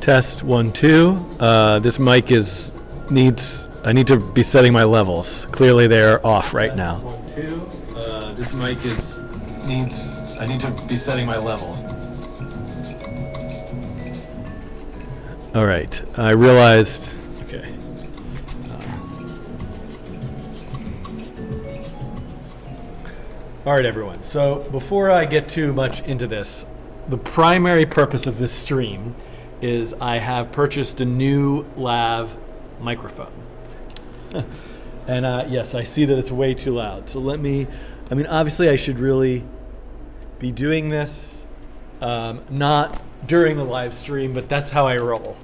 Test 1 2. This mic I need to be setting my levels. Clearly they're off right now. 1 2. This mic I need to be setting my levels. All right. I realized. Okay. All right, everyone. So before I get too much into this, the primary purpose of this stream is I have purchased a new lav microphone. And yes, I see that it's way too loud. So obviously I should really be doing this, not during the live stream, but that's how I roll.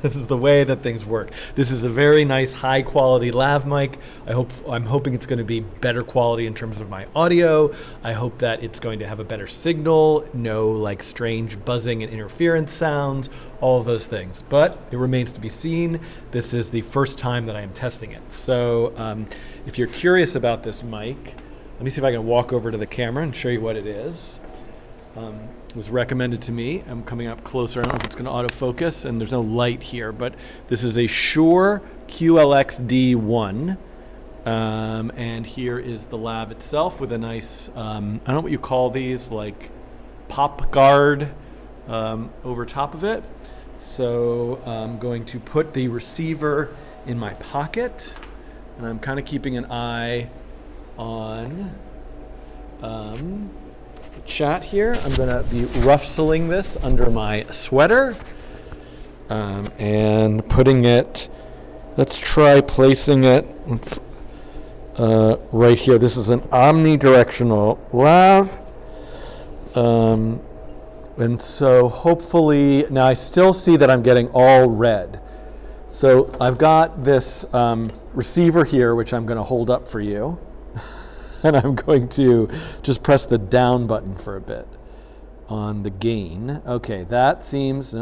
This is the way that things work. This is a very nice, high quality lav mic. I'm hoping it's going to be better quality in terms of my audio. I hope that it's going to have a better signal, no like strange buzzing and interference sounds, all of those things. But it remains to be seen. This is the first time that I am testing it. So if you're curious about this mic, let me see if I can walk over to the camera and show you what it is. It was recommended to me. I'm coming up closer. I don't know if it's going to autofocus, and there's no light here, but this is a Shure QLX-D1. And here is the lav itself with a nice, I don't know what you call these, like pop guard over top of it. So I'm going to put the receiver in my pocket, and I'm kind of keeping an eye on chat here. I'm going to be rough-sealing this under my sweater and putting it, let's try placing it right here. This is an omnidirectional lav. And so hopefully, now I still see that I'm getting all red. So I've got this receiver here, which I'm going to hold up for you. And I'm going to just press the down button for a bit on the gain. Okay, that seems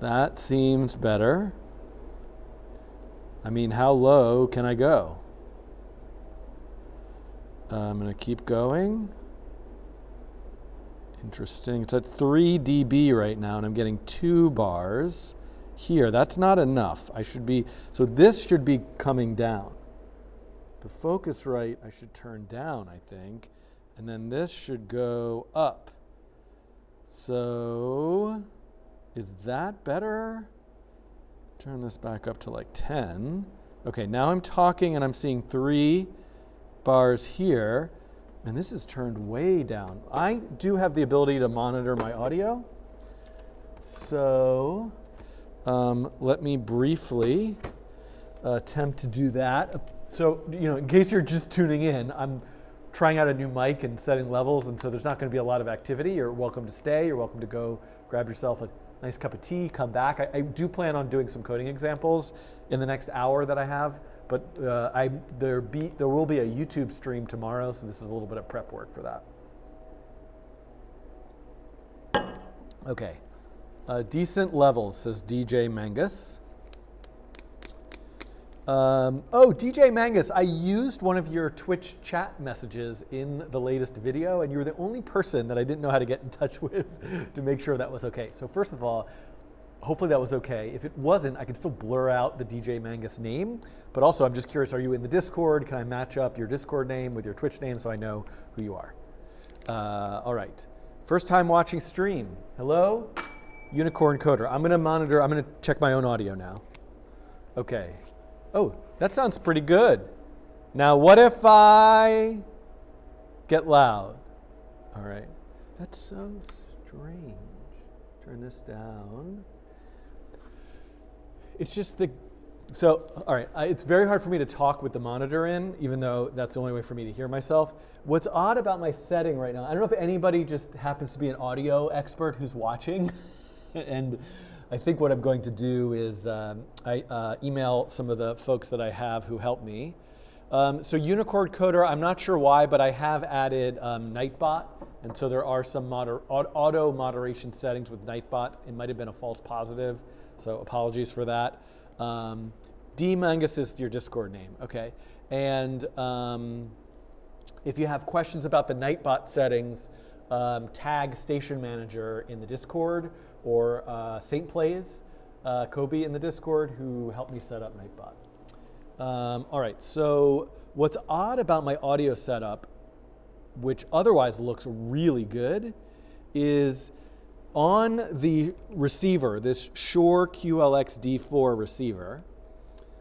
better. I mean, how low can I go? I'm going to keep going. Interesting. It's at 3 dB right now, and I'm getting 2 bars here. That's not enough. So this should be coming down. The Focusrite I should turn down, I think, and then this should go up. So is that better? Turn this back up to like 10. Okay, now I'm talking and I'm seeing 3 bars here, and this is turned way down. I do have the ability to monitor my audio. So let me briefly attempt to do that. So, in case you're just tuning in, I'm trying out a new mic and setting levels, and so there's not going to be a lot of activity. You're welcome to stay. You're welcome to go grab yourself a nice cup of tea, come back. I do plan on doing some coding examples in the next hour that I have, but there will be a YouTube stream tomorrow, so this is a little bit of prep work for that. Okay. Decent levels, says DJ Mangus. DJ Mangus, I used one of your Twitch chat messages in the latest video, and you were the only person that I didn't know how to get in touch with to make sure that was okay. So first of all, hopefully that was okay. If it wasn't, I can still blur out the DJ Mangus name, but also I'm just curious, are you in the Discord? Can I match up your Discord name with your Twitch name so I know who you are? All right. First time watching stream. Hello? Unicorn Coder. I'm going to check my own audio now. Okay. Oh, that sounds pretty good. Now, what if I get loud? All right. That's so strange. Turn this down. It's just all right. It's very hard for me to talk with the monitor in, even though that's the only way for me to hear myself. What's odd about my setting right now, I don't know if anybody just happens to be an audio expert who's watching, and I think what I'm going to do is I email some of the folks that I have who help me. So Unicorn Coder, I'm not sure why, but I have added Nightbot, and so there are some auto moderation settings with Nightbot. It might have been a false positive, so apologies for that. D Mangus is your Discord name, okay. And if you have questions about the Nightbot settings, tag Station Manager in the Discord or Saint Plays, Kobe in the Discord, who helped me set up Nightbot. All right, so what's odd about my audio setup, which otherwise looks really good, is on the receiver, this Shure QLX-D4 receiver,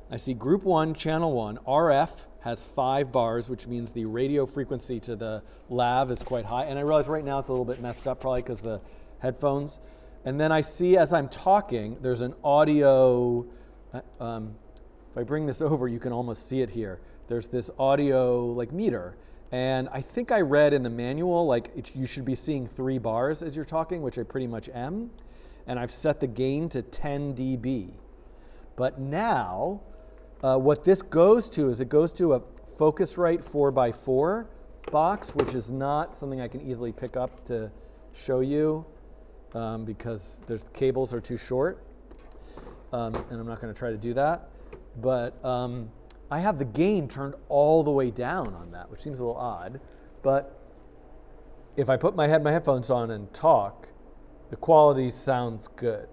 I see Group 1, Channel 1, RF has 5 bars, which means the radio frequency to the lav is quite high. And I realize right now it's a little bit messed up, probably because the headphones. And then I see as I'm talking, there's an audio, if I bring this over, you can almost see it here. There's this audio like meter. And I think I read in the manual, like you should be seeing 3 bars as you're talking, which I pretty much am. And I've set the gain to 10 dB. But now, what this goes to is it goes to a Focusrite 4x4 box, which is not something I can easily pick up to show you because the cables are too short. And I'm not going to try to do that. But I have the gain turned all the way down on that, which seems a little odd. But if I put my headphones on and talk, the quality sounds good.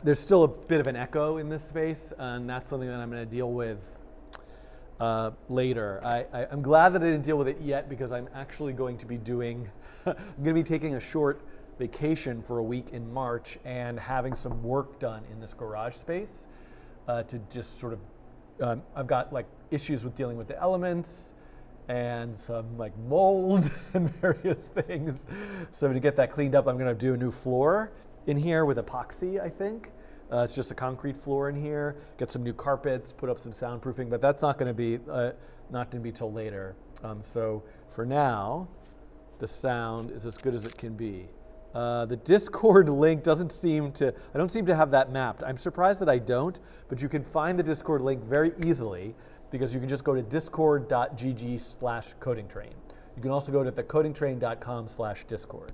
There's still a bit of an echo in this space, and that's something that I'm going to deal with later. I'm glad that I didn't deal with it yet because I'm actually going to be doing, I'm going to be taking a short vacation for a week in March and having some work done in this garage space to just sort of, I've got like issues with dealing with the elements and some like mold and various things. So to get that cleaned up, I'm going to do a new floor in here with epoxy, I think. It's just a concrete floor in here. Get some new carpets, put up some soundproofing, but that's not going to be till later. So for now, the sound is as good as it can be. The Discord link doesn't seem to, I don't seem to have that mapped. I'm surprised that I don't, but you can find the Discord link very easily because you can just go to discord.gg/codingtrain. You can also go to thecodingtrain.com/discord.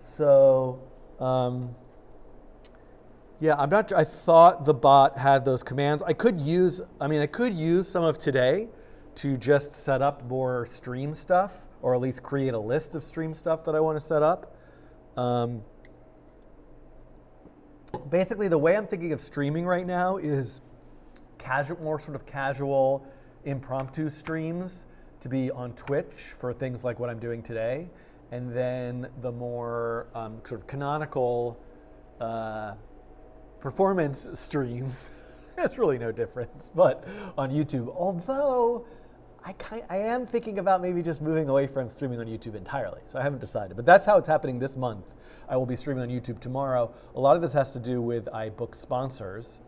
So, yeah, I thought the bot had those commands. I could use some of today to just set up more stream stuff, or at least create a list of stream stuff that I want to set up. Basically, the way I'm thinking of streaming right now is more sort of casual, impromptu streams to be on Twitch for things like what I'm doing today, and then the more sort of canonical performance streams. There's really no difference, but on YouTube. Although I am thinking about maybe just moving away from streaming on YouTube entirely. So I haven't decided, but that's how it's happening this month. I will be streaming on YouTube tomorrow. A lot of this has to do with I book sponsors.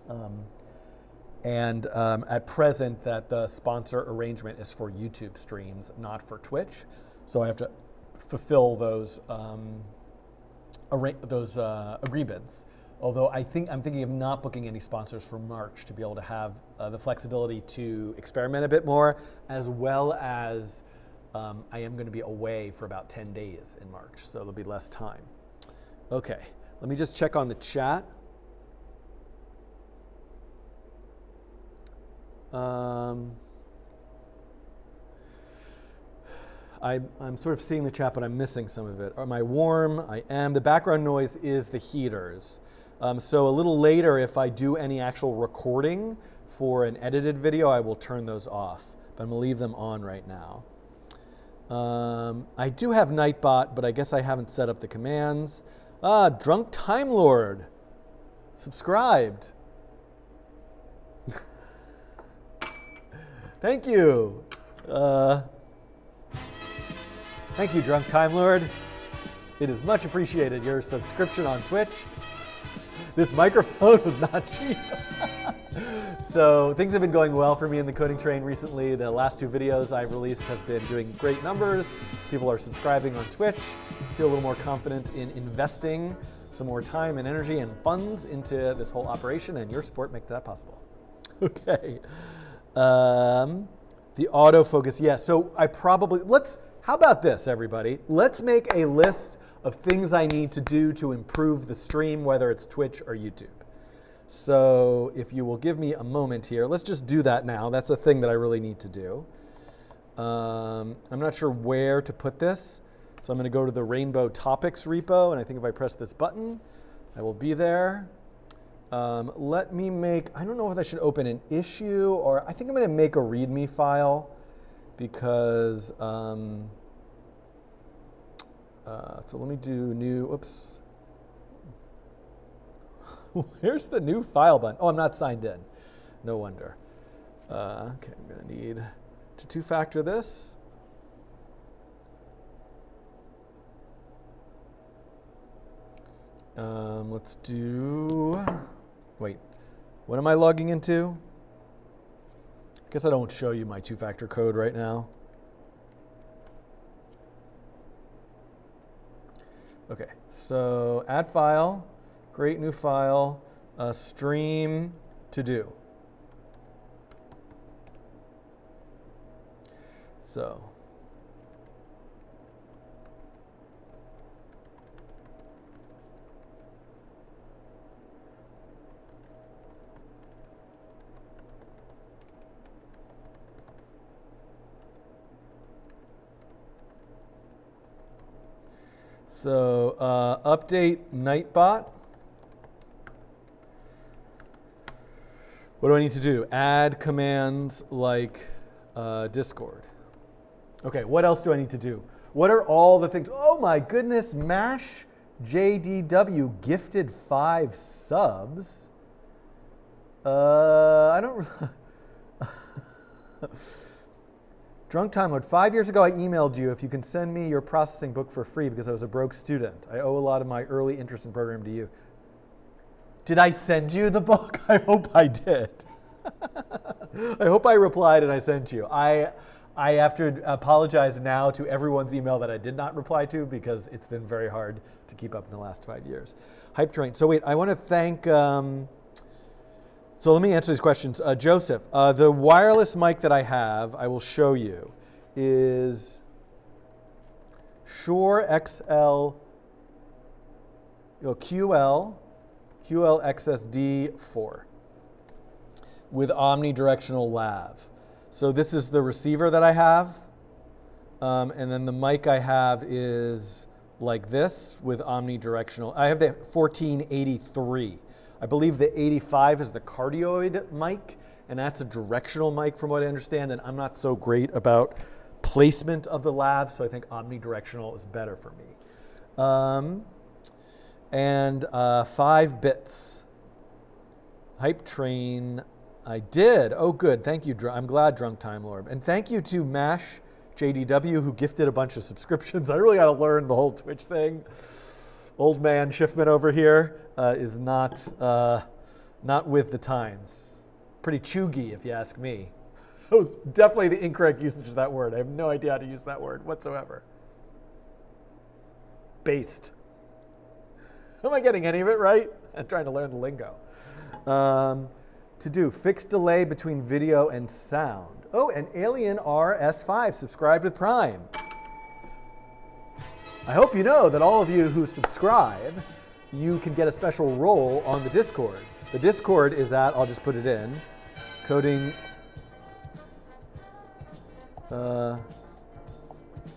And at present that the sponsor arrangement is for YouTube streams, not for Twitch. So I have to fulfill those agreements. Although I'm thinking of not booking any sponsors for March to be able to have the flexibility to experiment a bit more, as well as I am going to be away for about 10 days in March, so there'll be less time. Okay, let me just check on the chat. I'm sort of seeing the chat, but I'm missing some of it. Am I warm? I am. The background noise is the heaters. So a little later, if I do any actual recording for an edited video, I will turn those off. But I'm going to leave them on right now. I do have Nightbot, but I guess I haven't set up the commands. Drunk Time Lord. Subscribed. Thank you. Thank you, Drunk Time Lord. It is much appreciated, your subscription on Twitch. This microphone was not cheap. So things have been going well for me in the Coding Train recently. The last 2 videos I've released have been doing great numbers. People are subscribing on Twitch. Feel a little more confident in investing some more time and energy and funds into this whole operation, and your support makes that possible. Okay. The autofocus, yes. So how about this, everybody? Let's make a list of things I need to do to improve the stream, whether it's Twitch or YouTube. So if you will give me a moment here, let's just do that now. That's a thing that I really need to do. I'm not sure where to put this. So I'm going to go to the Rainbow Topics repo, and I think if I press this button, I will be there. Let me make, I don't know if I should open an issue, or I think I'm going to make a README file because, so let me do new, oops. Where's the new file button? Oh, I'm not signed in. No wonder. Okay, I'm going to need to two-factor this. Let's do, wait, what am I logging into? I guess I don't show you my two-factor code right now. Okay, so add file, create new file, stream to do. So. So update Nightbot. What do I need to do? Add commands like Discord. Okay, what else do I need to do? What are all the things? Oh my goodness, Mash JDW gifted 5 subs. I don't. Drunk Time Lord, 5 years ago I emailed you if you can send me your processing book for free because I was a broke student. I owe a lot of my early interest in programming to you. Did I send you the book? I hope I did. I hope I replied and I sent you. I have to apologize now to everyone's email that I did not reply to because it's been very hard to keep up in the last 5 years. Hype Train. So wait, I want to thank, so let me answer these questions. Joseph, the wireless mic that I have, I will show you, is Shure XL, QL XSD4 with omnidirectional lav. So this is the receiver that I have, and then the mic I have is like this with omnidirectional. I have the 1483. I believe the 85 is the cardioid mic, and that's a directional mic from what I understand, and I'm not so great about placement of the lav, so I think omnidirectional is better for me. 5 bits. Hype Train, I did. Oh, good. Thank you. I'm glad, Drunk Time Lord. And thank you to Mash JDW, who gifted a bunch of subscriptions. I really got to learn the whole Twitch thing. Old man Schiffman over here is not with the times. Pretty chuggy, if you ask me. That was definitely the incorrect usage of that word. I have no idea how to use that word whatsoever. Based. Am I getting any of it right? I'm trying to learn the lingo. To do, fixed delay between video and sound. Oh, and Alien RS5 subscribed with Prime. I hope you know that all of you who subscribe, you can get a special role on the Discord. The Discord is at, I'll just put it in, coding,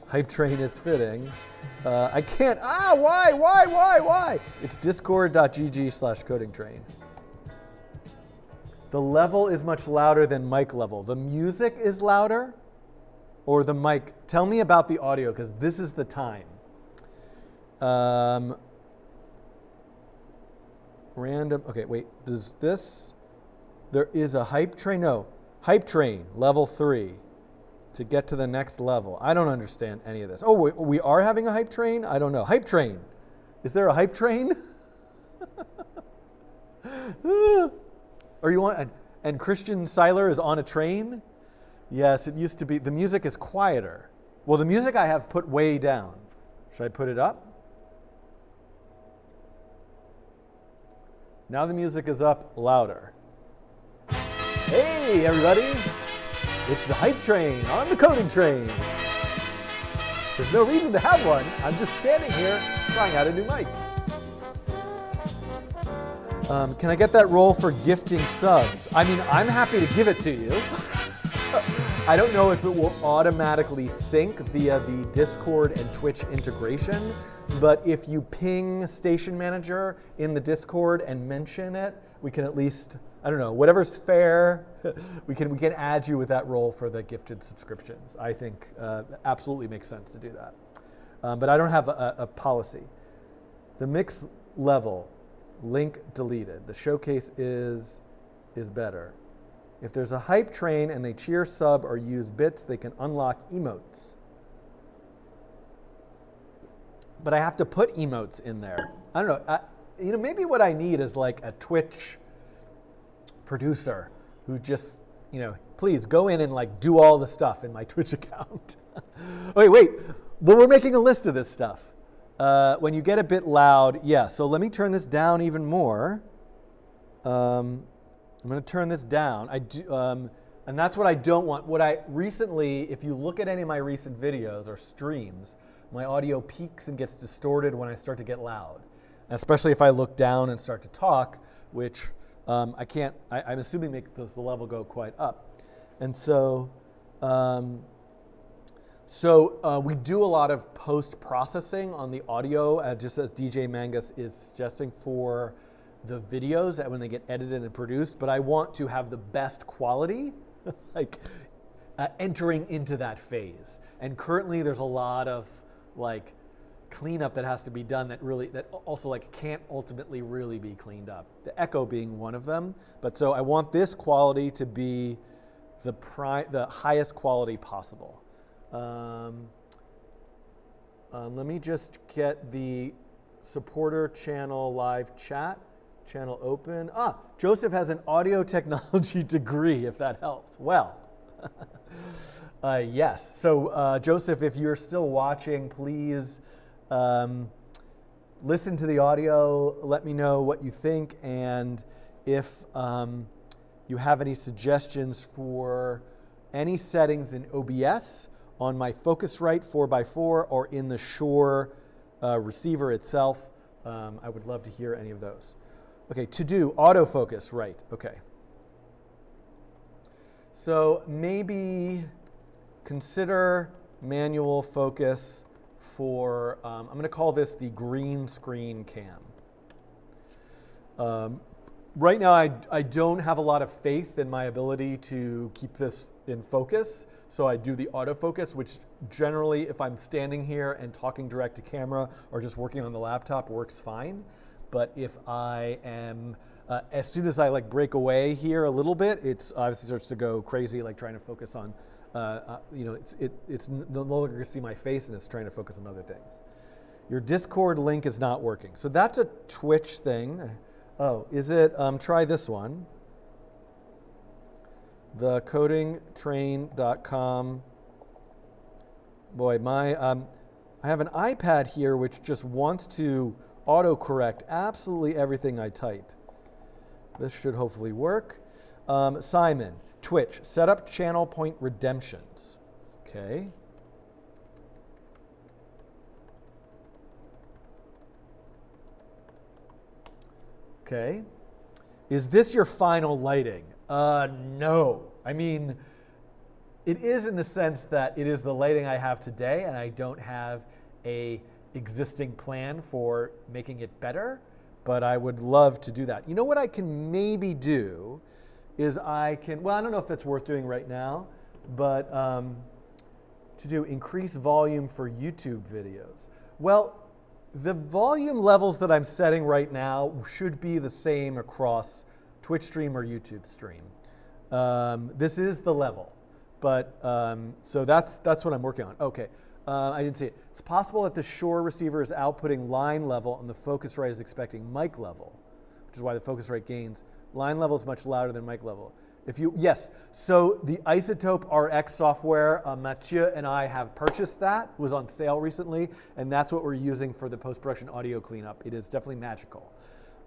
Hype Train is fitting. I can't, why? It's discord.gg/codingtrain. The level is much louder than mic level. The music is louder, or the mic? Tell me about the audio, because this is the time. Random, okay, wait, does this, there is a Hype Train, no, Hype Train, level 3, to get to the next level. I don't understand any of this. Oh, we are having a Hype Train? I don't know. Hype Train, is there a Hype Train? Or you want, and Christian Seiler is on a train? Yes, it used to be, the music is quieter. Well, the music I have put way down. Should I put it up? Now the music is up louder. Hey, everybody. It's the Hype Train on the Coding Train. There's no reason to have one. I'm just standing here trying out a new mic. Can I get that role for gifting subs? I mean, I'm happy to give it to you. I don't know if it will automatically sync via the Discord and Twitch integration, but if you ping Station Manager in the Discord and mention it, we can at least, I don't know, whatever's fair, we can add you with that role for the gifted subscriptions. I think absolutely makes sense to do that. But I don't have a policy. The mix level, link deleted. The showcase is better. If there's a hype train and they cheer, sub, or use bits, they can unlock emotes. But I have to put emotes in there. I don't know. Maybe what I need is like a Twitch producer who just, please go in and like do all the stuff in my Twitch account. Wait. Well, we're making a list of this stuff. When you get a bit loud, yeah. So let me turn this down even more. I'm going to turn this down. And that's what I don't want. What I recently, if you look at any of my recent videos or streams, my audio peaks and gets distorted when I start to get loud, especially if I look down and start to talk, which I can't. I'm assuming makes the level go quite up, and so. We do a lot of post-processing on the audio, just as DJ Mangus is suggesting for the videos that when they get edited and produced, but I want to have the best quality, entering into that phase. And currently there's a lot of cleanup that has to be done that also can't ultimately really be cleaned up. The echo being one of them. But so I want this quality to be the highest quality possible. Let me just get the supporter channel live chat channel open. Joseph has an audio technology degree, if that helps. Well, yes. So Joseph, if you're still watching, please listen to the audio. Let me know what you think, and if you have any suggestions for any settings in OBS on my Focusrite 4x4 or in the Shure receiver itself. I would love to hear any of those. Okay, to do autofocus, right, okay. So maybe consider manual focus for, I'm going to call this the green screen cam. Right now, I don't have a lot of faith in my ability to keep this in focus, so I do the autofocus, which generally, if I'm standing here and talking direct to camera or just working on the laptop, works fine. But if I am, as soon as I break away here a little bit, it's obviously starts to go crazy, trying to focus on, it's no longer going to see my face and it's trying to focus on other things. Your Discord link is not working. So that's a Twitch thing. Oh, is it? Try this one. Thecodingtrain.com. Boy, I have an iPad here which just wants to autocorrect absolutely everything I type. This should hopefully work. Simon, Twitch, set up channel point redemptions. Okay. Okay. Is this your final lighting? No. I mean, it is in the sense that it is the lighting I have today, and I don't have a existing plan for making it better, but I would love to do that. You know what I can maybe do is I don't know if it's worth doing right now, but to do increase volume for YouTube videos. Well, the volume levels that I'm setting right now should be the same across Twitch stream or YouTube stream. This is the level, but so that's what I'm working on. Okay, I didn't see it. It's possible that the Shure receiver is outputting line level and the Focusrite is expecting mic level, which is why the Focusrite gains. Line level is much louder than mic level. Yes, so the Isotope RX software, Mathieu and I have purchased that. It was on sale recently, and that's what we're using for the post-production audio cleanup. It is definitely magical.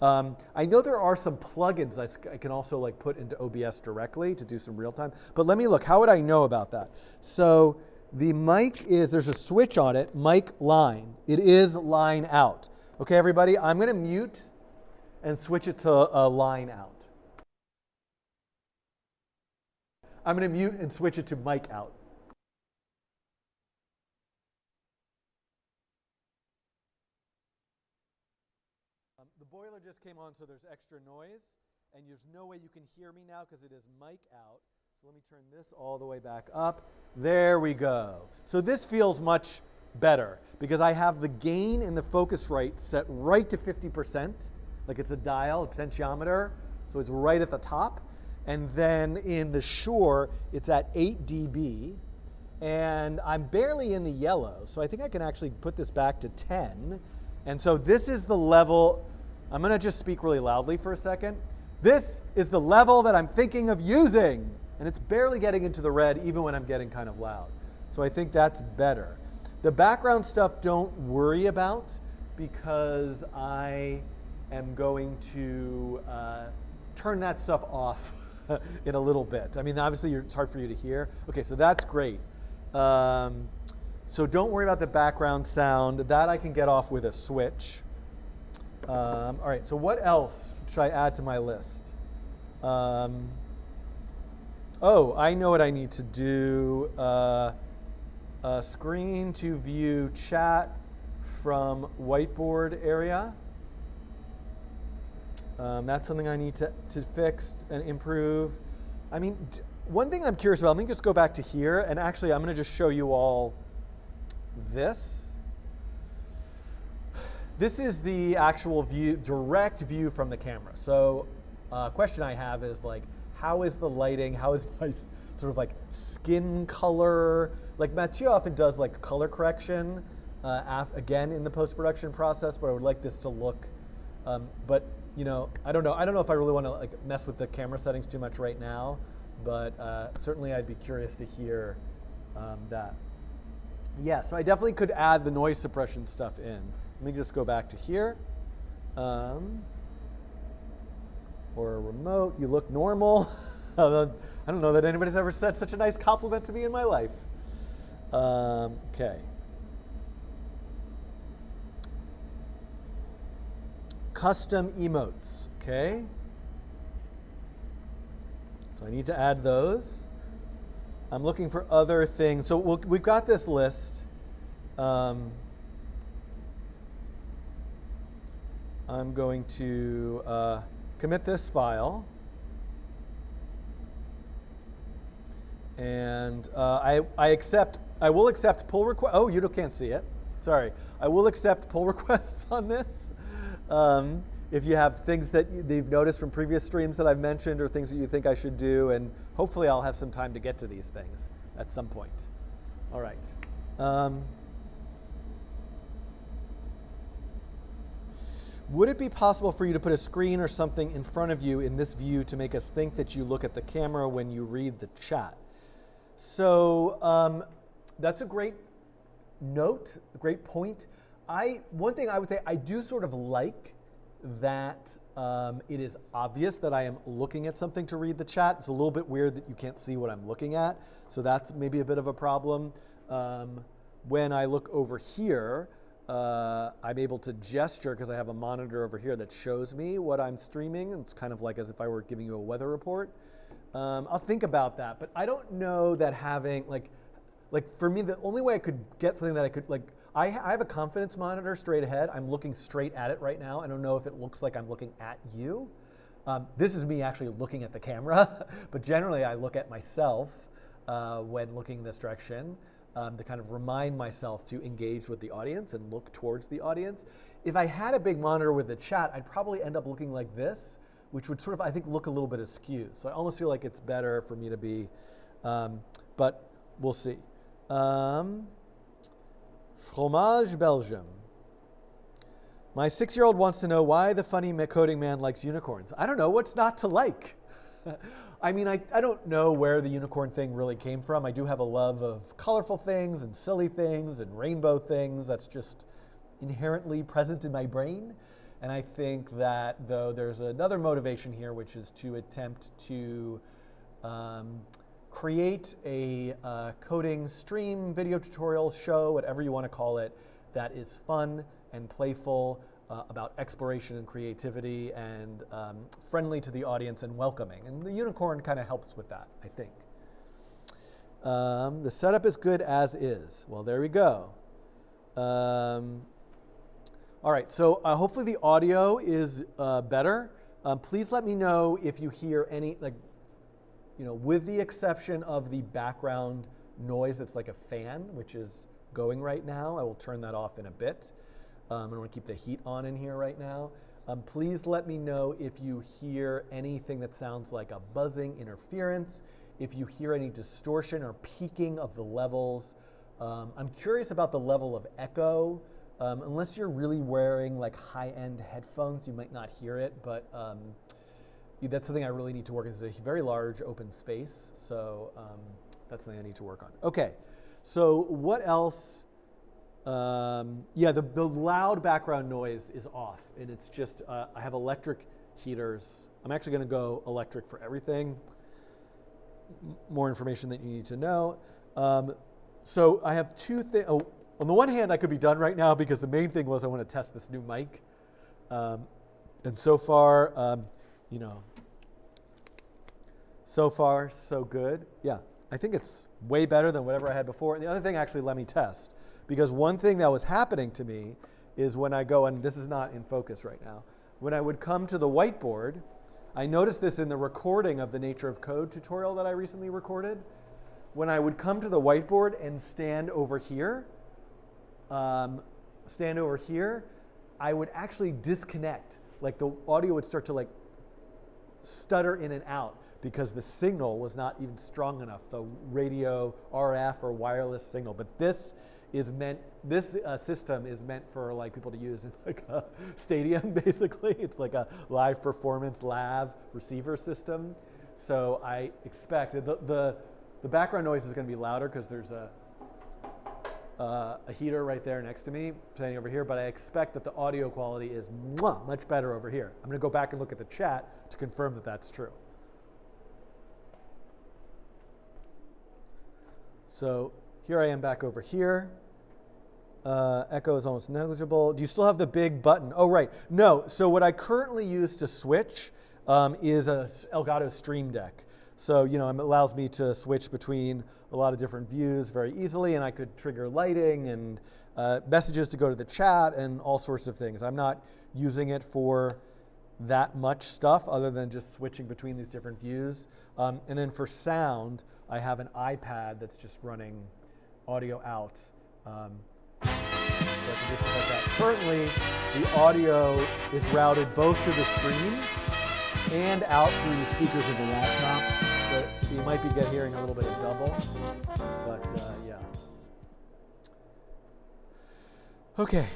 I know there are some plugins I can also put into OBS directly to do some real time, but let me look. How would I know about that? So the mic there's a switch on it, mic line. It is line out. Okay, everybody, I'm gonna mute and switch it to line out. I'm going to mute and switch it to mic out. The boiler just came on, so there's extra noise, and there's no way you can hear me now because it is mic out. So let me turn this all the way back up. There we go. So this feels much better because I have the gain in the Focusrite set right to 50%, like it's a dial, a potentiometer, so it's right at the top. And then in the Shure, it's at 8 dB, and I'm barely in the yellow, so I think I can actually put this back to 10. And so this is the level. I'm going to just speak really loudly for a second. This is the level that I'm thinking of using. And it's barely getting into the red even when I'm getting kind of loud. So I think that's better. The background stuff don't worry about because I am going to turn that stuff off in a little bit. I mean, obviously it's hard for you to hear. Okay, so that's great. So don't worry about the background sound. That I can get off with a switch. All right, so what else should I add to my list? Oh, I know what I need to do. Screen to view chat from whiteboard area. That's something I need to fix and improve. I mean, one thing I'm curious about, let me just go back to here, and actually I'm going to just show you all this. This is the actual view, direct view from the camera. So a question I have is like, how is the lighting? How is my sort of like skin color? Like Mathieu often does like color correction, again in the post-production process, but I would like this to look, but you know, I don't know if I really want to like mess with the camera settings too much right now, but certainly I'd be curious to hear that. Yeah, so I definitely could add the noise suppression stuff in. Let me just go back to here. Or a remote, you look normal. I don't know that anybody's ever said such a nice compliment to me in my life. Okay. Custom emotes, okay. So I need to add those. I'm looking for other things. So we've got this list. I'm going to commit this file. And I will accept pull requests. Oh, you can't see it. Sorry. I will accept pull requests on this. If you have things that you've noticed from previous streams that I've mentioned or things that you think I should do, and hopefully I'll have some time to get to these things at some point. All right. Would it be possible for you to put a screen or something in front of you in this view to make us think that you look at the camera when you read the chat? So that's a great note, a great point. One thing I would say, I do sort of like that it is obvious that I am looking at something to read the chat. It's a little bit weird that you can't see what I'm looking at, so that's maybe a bit of a problem. When I look over here, I'm able to gesture because I have a monitor over here that shows me what I'm streaming. It's kind of like as if I were giving you a weather report. I'll think about that, but I don't know that having, like for me, the only way I could get something that I could, like, I have a confidence monitor straight ahead. I'm looking straight at it right now. I don't know if it looks like I'm looking at you. This is me actually looking at the camera, but generally I look at myself when looking in this direction to kind of remind myself to engage with the audience and look towards the audience. If I had a big monitor with the chat, I'd probably end up looking like this, which would sort of, I think, look a little bit askew. So I almost feel like it's better for me to be, but we'll see. Fromage Belgium. My 6-year-old wants to know why the funny coding man likes unicorns. I don't know, what's not to like? I mean, I don't know where the unicorn thing really came from. I do have a love of colorful things and silly things and rainbow things. That's just inherently present in my brain. And I think that, though, there's another motivation here, which is to attempt to create a coding stream, video tutorial, show, whatever you want to call it, that is fun and playful, about exploration and creativity, and friendly to the audience and welcoming. And the unicorn kind of helps with that, I think. The setup is good as is. Well, there we go. All right, so hopefully the audio is better. Please let me know if you hear any, with the exception of the background noise that's like a fan, which is going right now. I will turn that off in a bit. I want to keep the heat on in here right now. Please let me know if you hear anything that sounds like a buzzing interference, if you hear any distortion or peaking of the levels. I'm curious about the level of echo. Unless you're really wearing like high-end headphones, you might not hear it, but that's something I really need to work on. It's a very large open space, so that's something I need to work on. Okay, so what else? The loud background noise is off, and it's just, I have electric heaters. I'm actually gonna go electric for everything. More information that you need to know. So I have two things. Oh, on the one hand, I could be done right now because the main thing was I want to test this new mic. And so far, so far, so good. Yeah, I think it's way better than whatever I had before. And the other thing, actually, let me test. Because one thing that was happening to me is when I go, and this is not in focus right now, when I would come to the whiteboard, I noticed this in the recording of the Nature of Code tutorial that I recently recorded. When I would come to the whiteboard and stand over here, I would actually disconnect. Like the audio would start to like stutter in and out because the signal was not even strong enough, the radio RF or wireless signal. But this system is meant for like people to use in like a stadium, basically. It's like a live performance lav receiver system. So I expect the background noise is going to be louder because there's a heater right there next to me, standing over here, but I expect that the audio quality is much better over here. I'm going to go back and look at the chat to confirm that that's true. So here I am back over here. Echo is almost negligible. Do you still have the big button? Oh, right. No. So what I currently use to switch is a Elgato Stream Deck. So, it allows me to switch between a lot of different views very easily, and I could trigger lighting and messages to go to the chat and all sorts of things. I'm not using it for that much stuff other than just switching between these different views. And then for sound, I have an iPad that's just running audio out. So I can just like that. Currently, the audio is routed both to the stream and out through the speakers of the laptop. So you might be hearing a little bit of double, but yeah. Okay.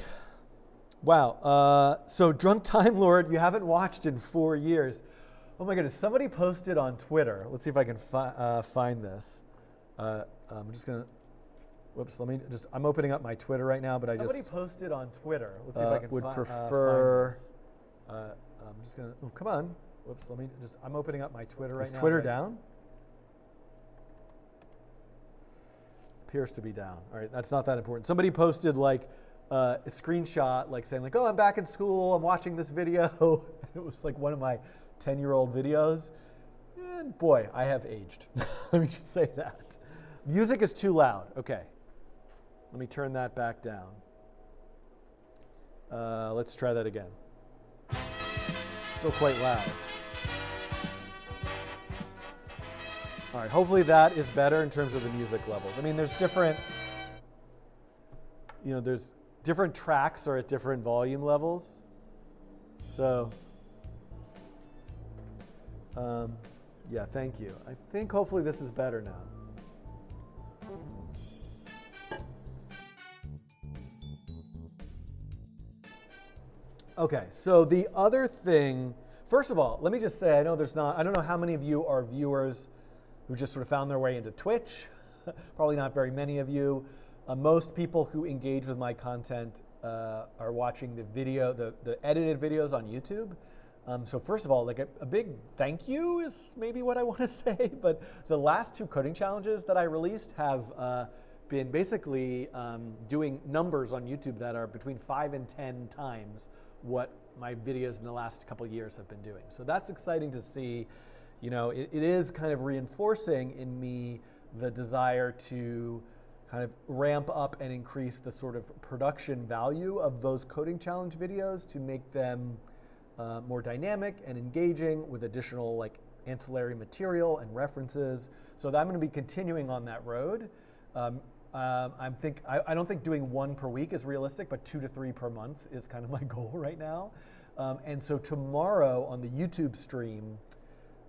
Wow. So Drunk Time Lord, you haven't watched in 4 years. Oh my goodness. Somebody posted on Twitter. Let's see if I can find this. I'm just going to, whoops, I'm opening up my Twitter right now, but somebody posted on Twitter. Let's see if I can find this. I'm just going to, oh, come on. Whoops, I'm opening up my Twitter right now. Is Twitter down? Appears to be down. All right, that's not that important. Somebody posted like a screenshot like saying like, oh, I'm back in school, I'm watching this video. It was like one of my 10-year-old videos. And boy, I have aged. Let me just say that. Music is too loud. Okay, let me turn that back down. Let's try that again. Still quite loud. All right, hopefully that is better in terms of the music levels. I mean, there's different, there's different tracks are at different volume levels. So, yeah, thank you. I think hopefully this is better now. Okay, so the other thing, first of all, let me just say, I don't know how many of you are viewers who just sort of found their way into Twitch. Probably not very many of you. Most people who engage with my content are watching the video, the edited videos on YouTube. So first of all, like a big thank you is maybe what I want to say, but the last 2 coding challenges that I released have been basically doing numbers on YouTube that are between 5 and 10 times what my videos in the last couple of years have been doing. So that's exciting to see. It is kind of reinforcing in me the desire to kind of ramp up and increase the sort of production value of those coding challenge videos to make them more dynamic and engaging with additional like ancillary material and references. So I'm going to be continuing on that road. I don't think doing one per week is realistic, but 2 to 3 per month is kind of my goal right now. And so tomorrow on the YouTube stream,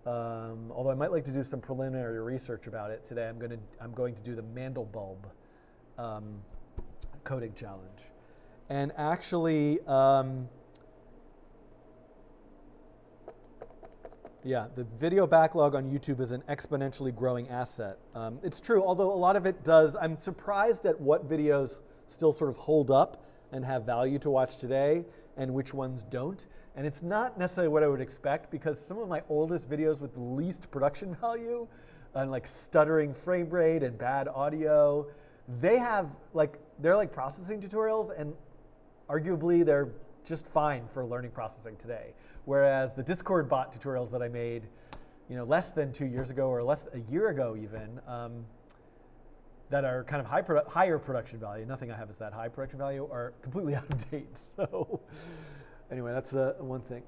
although I might like to do some preliminary research about it today, I'm going to do the Mandelbulb coding challenge, and actually, yeah, the video backlog on YouTube is an exponentially growing asset. It's true, although a lot of it does. I'm surprised at what videos still sort of hold up and have value to watch today, and which ones don't. And it's not necessarily what I would expect, because some of my oldest videos with the least production value and like stuttering frame rate and bad audio, they're like processing tutorials, and arguably they're just fine for learning processing today. Whereas the Discord bot tutorials that I made, less than 2 years ago or a year ago even, that are kind of higher production value, nothing I have is that high production value, are completely out of date. So anyway, that's one thing.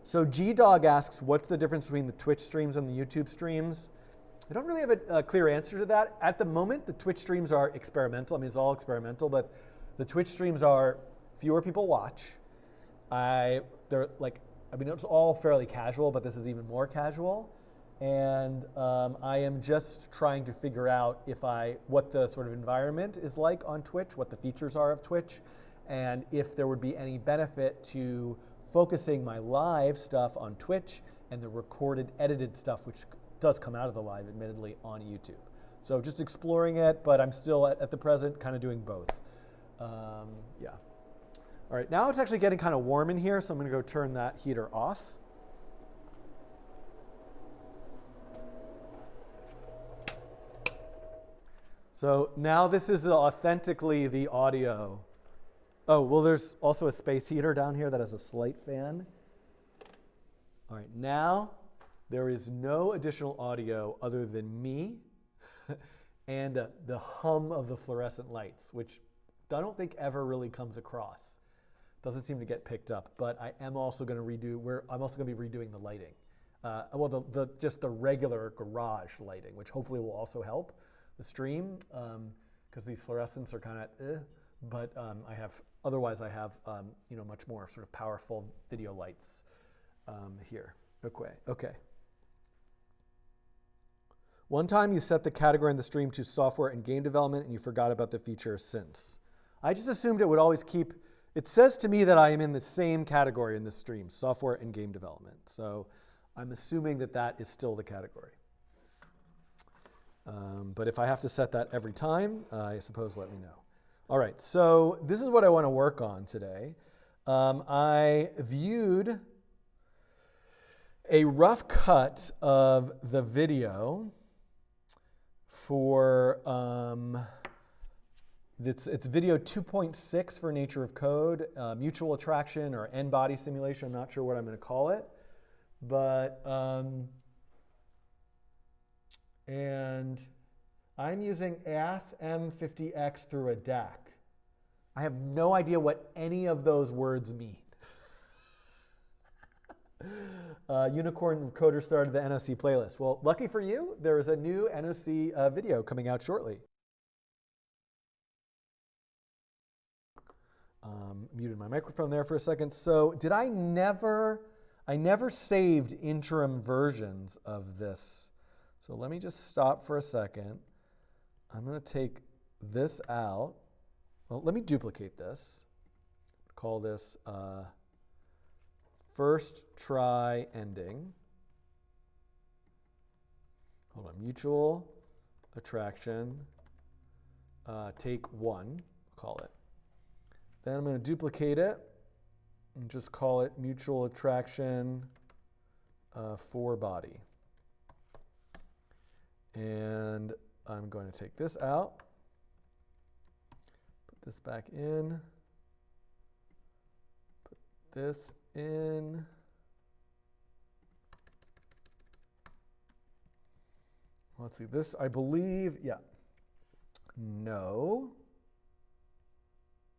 So G-Dog asks, what's the difference between the Twitch streams and the YouTube streams? I don't really have a clear answer to that. At the moment, the Twitch streams are experimental. I mean, it's all experimental, but the Twitch streams are fewer people watch. It's all fairly casual, but this is even more casual. And I am just trying to figure out what the sort of environment is like on Twitch, what the features are of Twitch, and if there would be any benefit to focusing my live stuff on Twitch and the recorded, edited stuff, which does come out of the live, admittedly, on YouTube. So just exploring it, but I'm still at the present kind of doing both. Yeah. All right, now it's actually getting kind of warm in here, so I'm going to go turn that heater off. So now this is authentically the audio. Oh, well, there's also a space heater down here that has a slight fan. All right, now there is no additional audio other than me and the hum of the fluorescent lights, which I don't think ever really comes across. Doesn't seem to get picked up, but I am also going to I'm also going to be redoing the lighting. Just the regular garage lighting, which hopefully will also help the stream, because these fluorescents are kind of but otherwise I have much more sort of powerful video lights here. Okay. One time you set the category in the stream to software and game development, and you forgot about the feature since. I just assumed it would always keep. It says to me that I am in the same category in this stream, software and game development. So I'm assuming that is still the category. But if I have to set that every time, I suppose let me know. All right, so this is what I want to work on today. I viewed a rough cut of the video for it's video 2.6 for Nature of Code, mutual attraction or n-body simulation. I'm not sure what I'm going to call it, but and I'm using AthM50X through a DAC. I have no idea what any of those words mean. Unicorn Coder started the NOC playlist. Well, lucky for you, there is a new NOC video coming out shortly. Muted my microphone there for a second. So I never saved interim versions of this. So let me just stop for a second. I'm going to take this out. Well, let me duplicate this. Call this first try ending. Hold on, mutual attraction, take one, call it. Then I'm going to duplicate it and just call it mutual attraction for body. And I'm going to take this out, put this back in, put this in. let's see, this, I believe, yeah. No.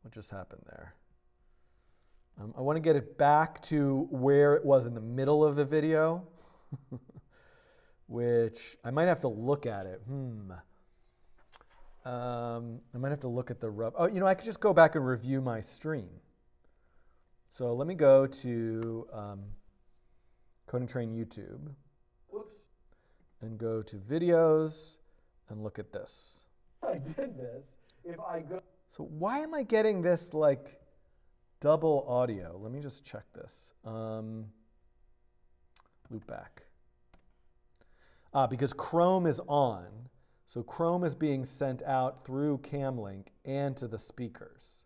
What just happened there? I want to get it back to where it was in the middle of the video, which I might have to look at it. I might have to look at the rough. Oh, you know, I could just go back and review my stream. So let me go to Coding Train YouTube. Oops. And go to videos and look at this. I did this. If I go. So why am I getting this like double audio? Let me just check this. Loop back. Because Chrome is on. So Chrome is being sent out through Camlink and to the speakers,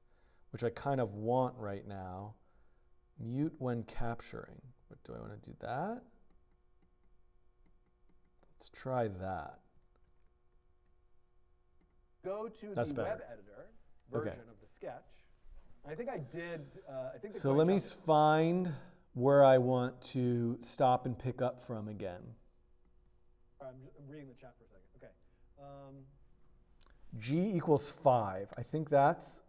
which I kind of want right now. Mute when capturing. But do I want to do that? Let's try that. Go to the web editor version of the sketch. I think I did. So let me find where I want to stop and pick up from again. I'm reading the chat for a second. Okay. G equals 5. I think that's.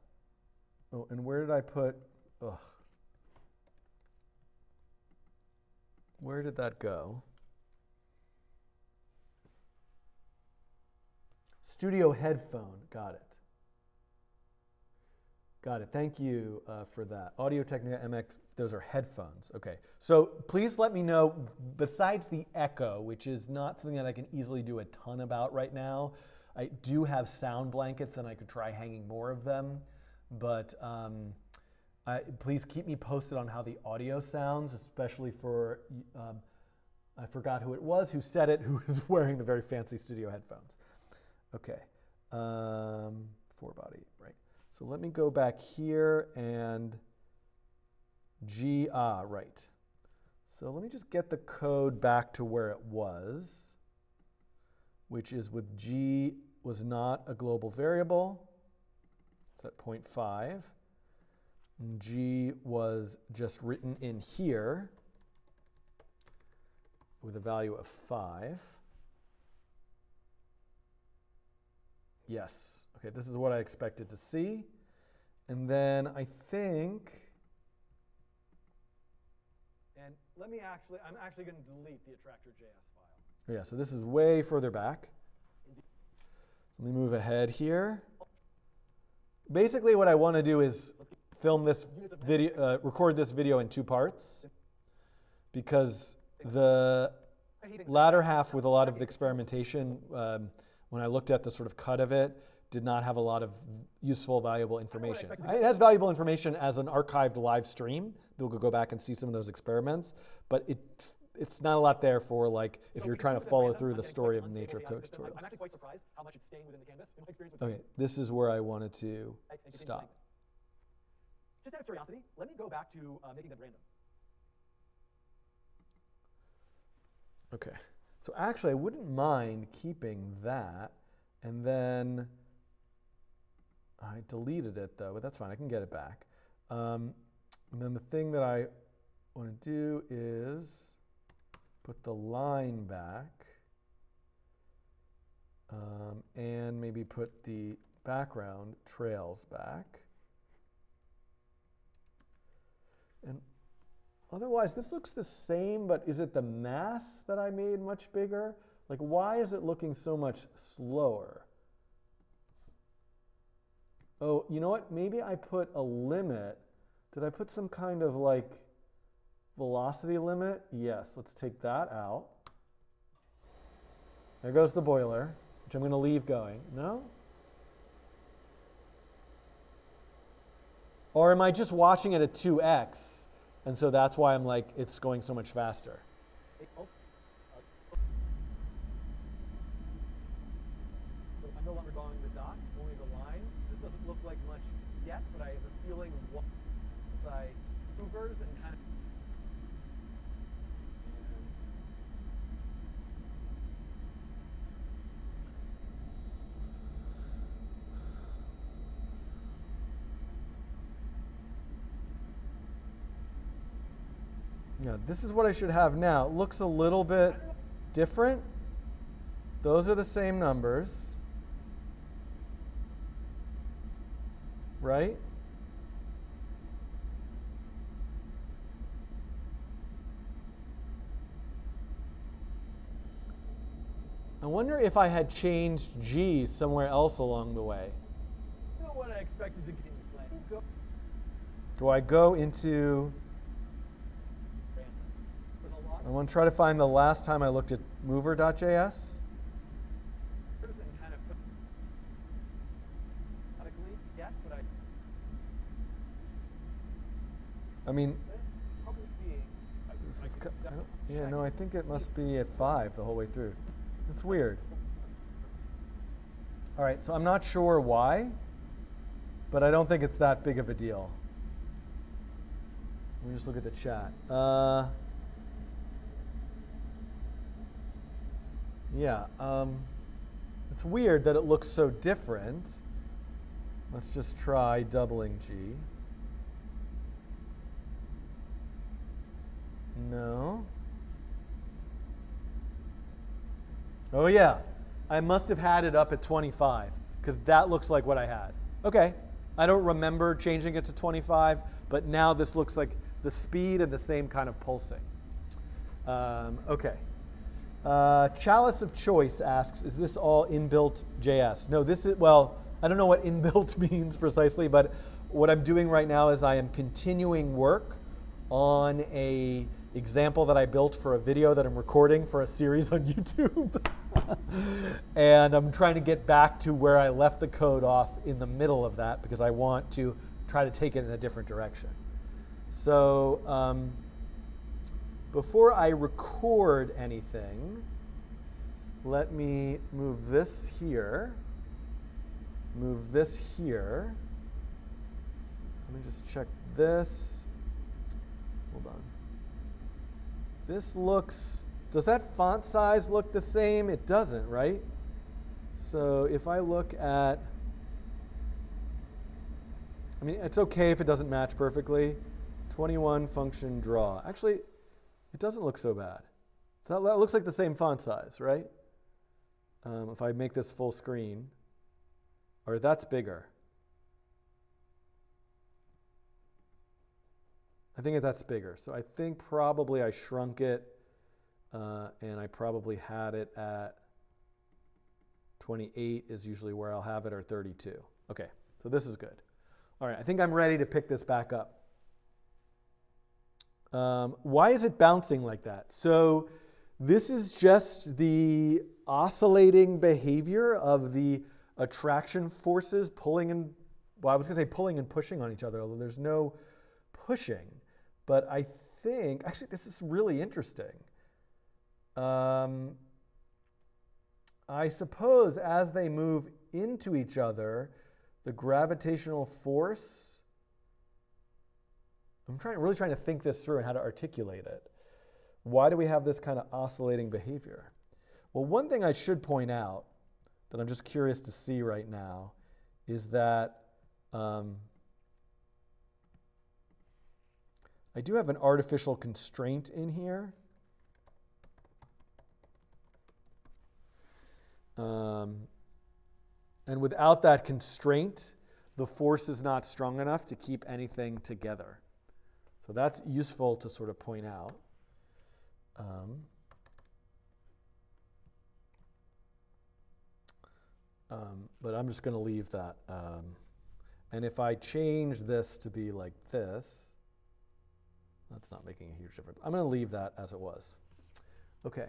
Oh, and where did I put? Ugh. Where did that go? Studio headphone. Got it. Got it. Thank you for that. Audio-Technica MX, those are headphones. Okay. So please let me know, besides the echo, which is not something that I can easily do a ton about right now, I do have sound blankets and I could try hanging more of them. But please keep me posted on how the audio sounds, especially for, I forgot who it was who said it, who is wearing the very fancy studio headphones. Okay. Four body, right. So let me go back here and right. So let me just get the code back to where it was, which is with G was not a global variable. It's at 0.5. And G was just written in here with a value of 5. Yes. Okay, this is what I expected to see. And then I think, and let me actually, I'm actually going to delete the attractor.js file. Yeah, so this is way further back. So let me move ahead here. Basically what I want to do is film this video, record this video in 2 parts, because the latter half with a lot of experimentation, when I looked at the sort of cut of it, did not have a lot of useful, valuable information. It has valuable information as an archived live stream. People could go back and see some of those experiments, but it's not a lot there for like if you're trying to follow through the story of the nature of code tutorials. I'm actually quite surprised how much it's staying within the canvas. Okay, this is where I wanted to stop. Just out of curiosity, let me go back to making them random. Okay, so actually I wouldn't mind keeping that, and then I deleted it though, but that's fine, I can get it back. And then the thing that I want to do is put the line back, and maybe put the background trails back. And otherwise, this looks the same, but is it the math that I made much bigger? Like, why is it looking so much slower? Oh, you know what? Maybe I put a limit. Did I put some kind of like velocity limit? Yes, let's take that out. There goes the boiler, which I'm going to leave going. No? Or am I just watching it at 2x, and so that's why I'm like, it's going so much faster? I'm no longer drawing the dots, only the lines. This doesn't look like much yet, but I have a feeling once I hoovers and kind of. Yeah, this is what I should have now. It looks a little bit different. Those are the same numbers, right? I wonder if I had changed G somewhere else along the way. You know what I expected to get in the plan. Do I go into... I want to try to find the last time I looked at mover.js. I mean, this is, yeah, no, I think it must be at 5 the whole way through. It's weird. All right, so I'm not sure why, but I don't think it's that big of a deal. Let me just look at the chat. Yeah, it's weird that it looks so different. Let's just try doubling G. No. Oh yeah, I must have had it up at 25 because that looks like what I had. Okay, I don't remember changing it to 25, but now this looks like the speed and the same kind of pulsing. Okay. Chalice of Choice asks, is this all inbuilt JS? No, this is, well, I don't know what inbuilt means precisely, but what I'm doing right now is I am continuing work on a example that I built for a video that I'm recording for a series on YouTube. And I'm trying to get back to where I left the code off in the middle of that because I want to try to take it in a different direction. So before I record anything, let me move this here, move this here. Let me just check this. Hold on. This looks, does that font size look the same? It doesn't, right? So if I look at, I mean, it's okay if it doesn't match perfectly. 21 function draw. Actually, it doesn't look so bad. That looks like the same font size, right? If I make this full screen, or that's bigger. I think that's bigger. So I think probably I shrunk it, and I probably had it at 28 is usually where I'll have it, or 32. Okay, so this is good. All right, I think I'm ready to pick this back up. Why is it bouncing like that? So this is just the oscillating behavior of the attraction forces pulling and, well, I was going to say pulling and pushing on each other, although there's no pushing. But I think, actually, this is really interesting. I suppose as they move into each other, the gravitational force, I'm really trying to think this through and how to articulate it. Why do we have this kind of oscillating behavior? Well, one thing I should point out that I'm just curious to see right now is that I do have an artificial constraint in here. And without that constraint, the force is not strong enough to keep anything together. So that's useful to sort of point out. But I'm just going to leave that. And if I change this to be like this, that's not making a huge difference. I'm going to leave that as it was. Okay.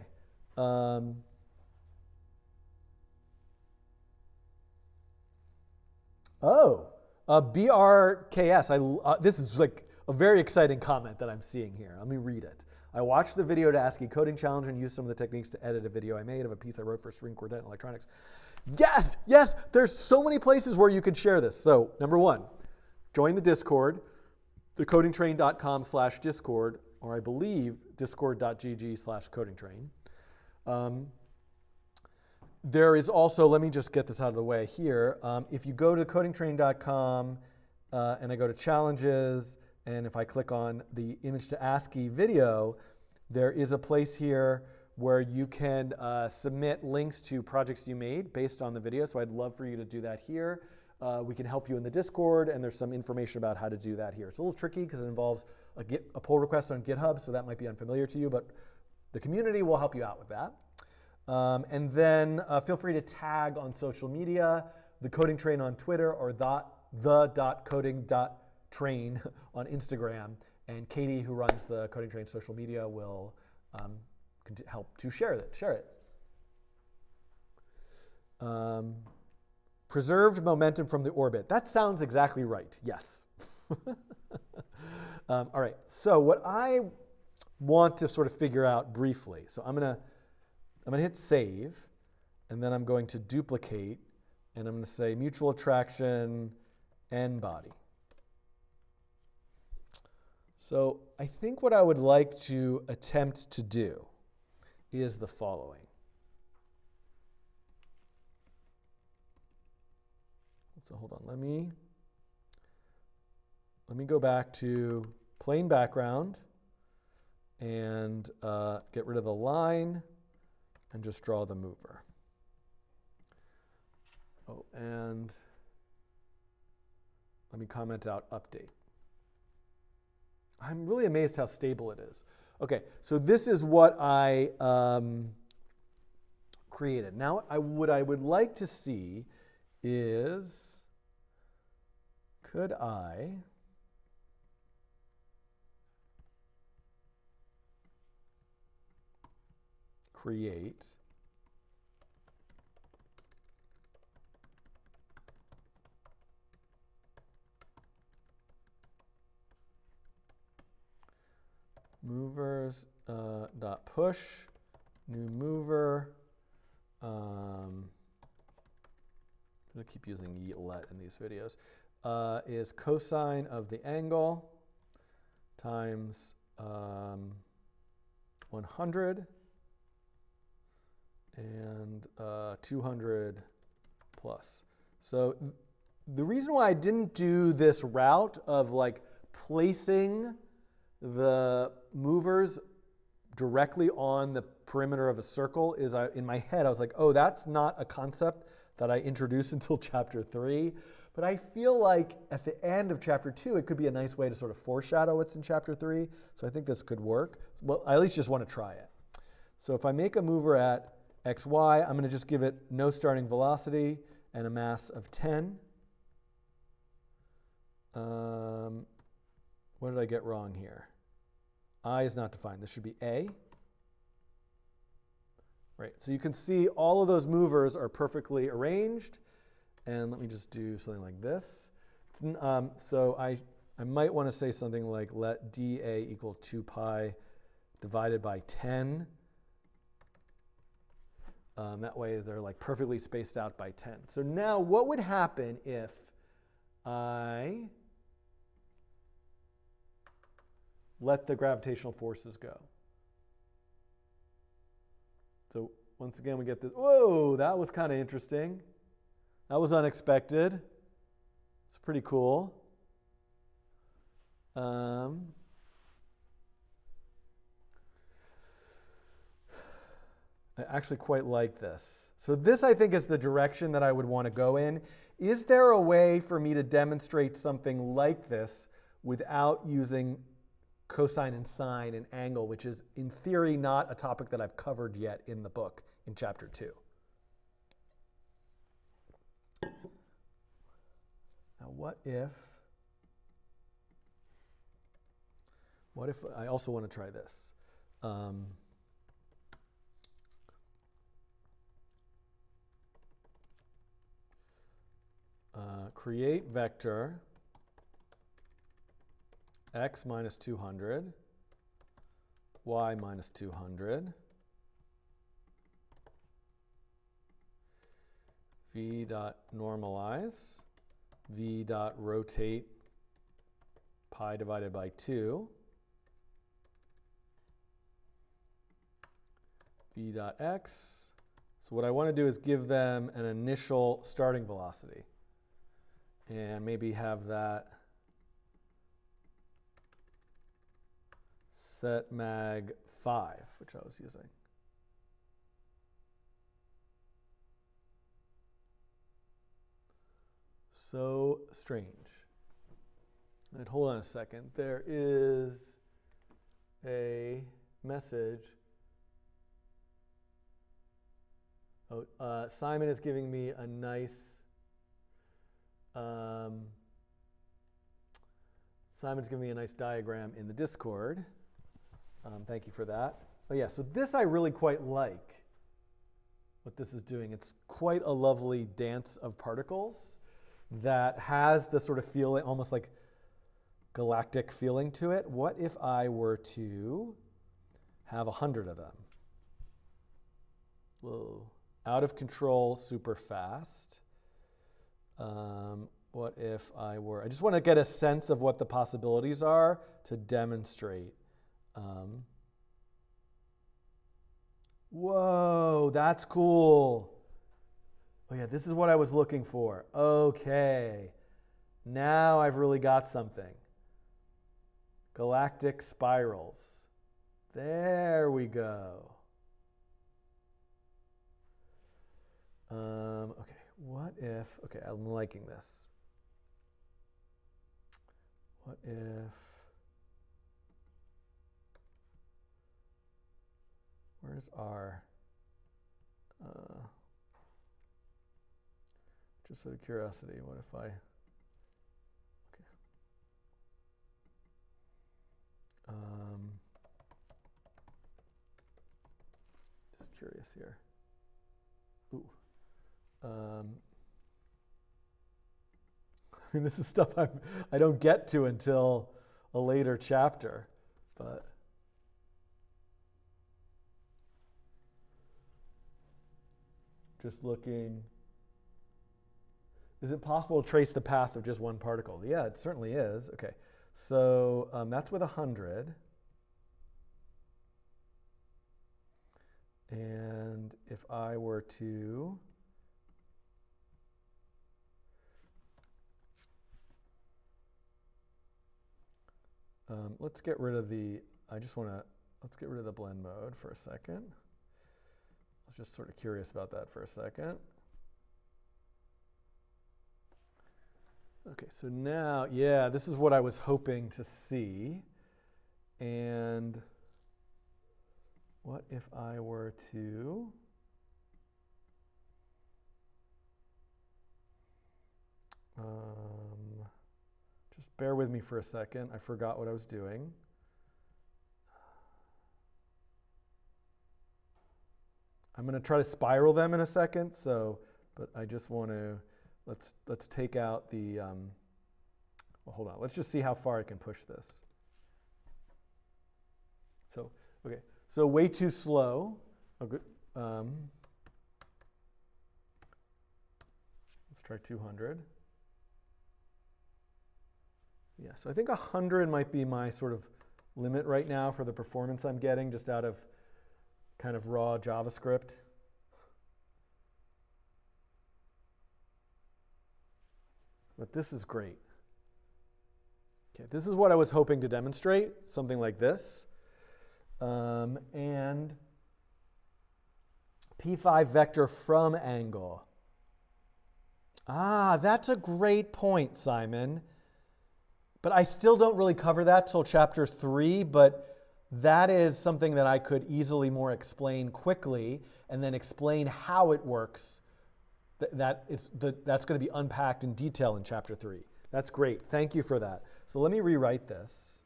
BRKS. This is like a very exciting comment that I'm seeing here. Let me read it. I watched the video to ASCII coding challenge and used some of the techniques to edit a video I made of a piece I wrote for string quartet and electronics. Yes, yes, there's so many places where you could share this. So number one, join the Discord, thecodingtrain.com/Discord, or I believe discord.gg/codingtrain. There is also, let me just get this out of the way here. If you go to codingtrain.com and I go to challenges, and if I click on the image to ASCII video, there is a place here where you can submit links to projects you made based on the video. So I'd love for you to do that here. We can help you in the Discord, and there's some information about how to do that here. It's a little tricky because it involves a pull request on GitHub, so that might be unfamiliar to you, but the community will help you out with that. And then feel free to tag on social media, the Coding Train on Twitter, or the.coding.train on Instagram. And Katie, who runs the Coding Train social media, will help to share it. Preserved momentum from the orbit. That sounds exactly right. Yes. All right. So what I want to sort of figure out briefly. So I'm gonna hit save, and then I'm going to duplicate, and I'm going to say mutual attraction n body. So I think what I would like to attempt to do is the following. So hold on, let me go back to plain background and get rid of the line and just draw the mover. Oh, and let me comment out update. I'm really amazed how stable it is. Okay, so this is what I created. Now, what I would like to see is, could I create movers dot push new mover. I'm going to keep using let in these videos. Is cosine of the angle times 100 and 200 plus. So the reason why I didn't do this route of like placing the movers directly on the perimeter of a circle is in my head, I was like, oh, that's not a concept that I introduced until chapter 3. But I feel like at the end of chapter 2, it could be a nice way to sort of foreshadow what's in chapter 3. So I think this could work. Well, I at least just want to try it. So if I make a mover at xy, I'm going to just give it no starting velocity and a mass of 10. What did I get wrong here? I is not defined. This should be A. Right, so you can see all of those movers are perfectly arranged. And let me just do something like this. So I might want to say something like let dA equal 2 pi divided by 10. That way they're like perfectly spaced out by 10. So now what would happen if I let the gravitational forces go? So once again, we get this. Whoa, that was kind of interesting. That was unexpected. It's pretty cool. I actually quite like this. So this, I think, is the direction that I would want to go in. Is there a way for me to demonstrate something like this without using cosine and sine and angle, which is, in theory, not a topic that I've covered yet in the book in chapter 2? Now, what if I also want to try this? Create vector x minus 200, y minus 200, v dot normalize, v dot rotate pi divided by 2, v dot x. So what I want to do is give them an initial starting velocity and maybe have that set mag 5, which I was using. So strange. And hold on a second. There is a message. Oh, Simon is giving me a nice. Simon's giving me a nice diagram in the Discord. Thank you for that. Oh yeah, so this I really quite like. What this is doing, it's quite a lovely dance of particles that has the sort of feeling, almost like galactic feeling to it. What if I were to have 100 of them? Whoa. Out of control, super fast. What if I just want to get a sense of what the possibilities are to demonstrate. Whoa, that's cool. Oh yeah, this is what I was looking for. Okay, now I've really got something. Galactic spirals. There we go. Okay, what if, okay, I'm liking this. What if, where's R? Just out of curiosity, what if I, okay. Just curious here. Ooh. I mean, this is stuff I don't get to until a later chapter, but just looking. Is it possible to trace the path of just one particle? Yeah, it certainly is. Okay, so that's with 100. And if I were to let's get rid of the, let's get rid of the blend mode for a second. I was just sort of curious about that for a second. Okay, so now, yeah, this is what I was hoping to see. And what if I were to just bear with me for a second. I forgot what I was doing. I'm going to try to spiral them in a second. So, but I just want to, let's take out the, well, hold on. Let's just see how far I can push this. So, okay. So way too slow. Okay. Let's try 200. Yeah, so I think 100 might be my sort of limit right now for the performance I'm getting just out of kind of raw JavaScript. But this is great. Okay, this is what I was hoping to demonstrate, something like this. And P5 vector from angle. Ah, that's a great point, Simon. But I still don't really cover that till chapter 3, but that is something that I could easily more explain quickly and then explain how it works. That's going to be unpacked in detail in chapter 3. That's great. Thank you for that. So let me rewrite this.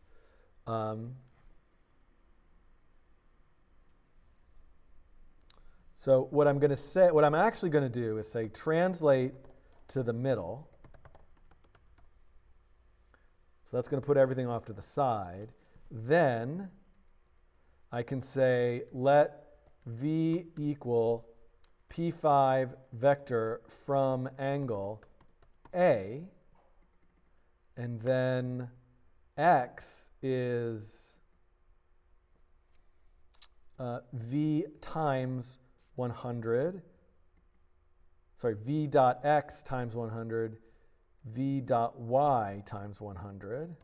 So what I'm going to say, what I'm actually going to do is say translate to the middle. So that's going to put everything off to the side. Then I can say let V equal P5 vector from angle A. And then X is V times 100. Sorry, V dot X times 100. V dot Y times 100.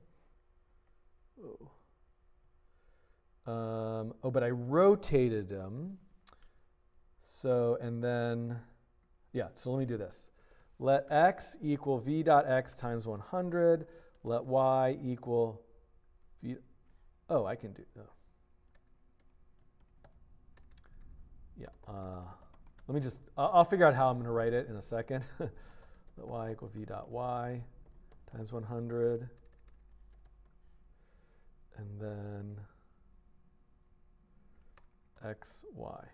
But I rotated them. So, and then, yeah, so let me do this. Let x equal v dot x times 100. Let y equal v. Oh, I can do. Oh. Yeah. Let me just. I'll figure out how I'm going to write it in a second. Let y equal v dot y times 100. And then x, y.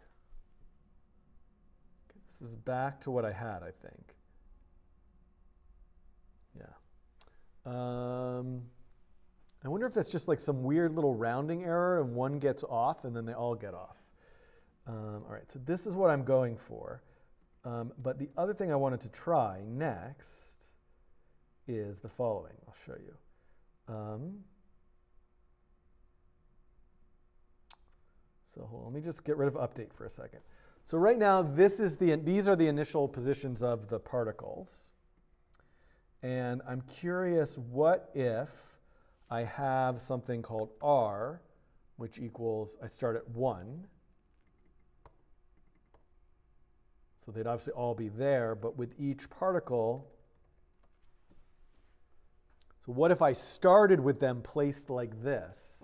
Okay, this is back to what I had, I think. Yeah. I wonder if that's just like some weird little rounding error and one gets off and then they all get off. All right, so this is what I'm going for. But the other thing I wanted to try next is the following. I'll show you. So hold on, let me just get rid of update for a second. So right now, these are the initial positions of the particles. And I'm curious, what if I have something called r, which equals, I start at 1. So they'd obviously all be there, but with each particle, so what if I started with them placed like this?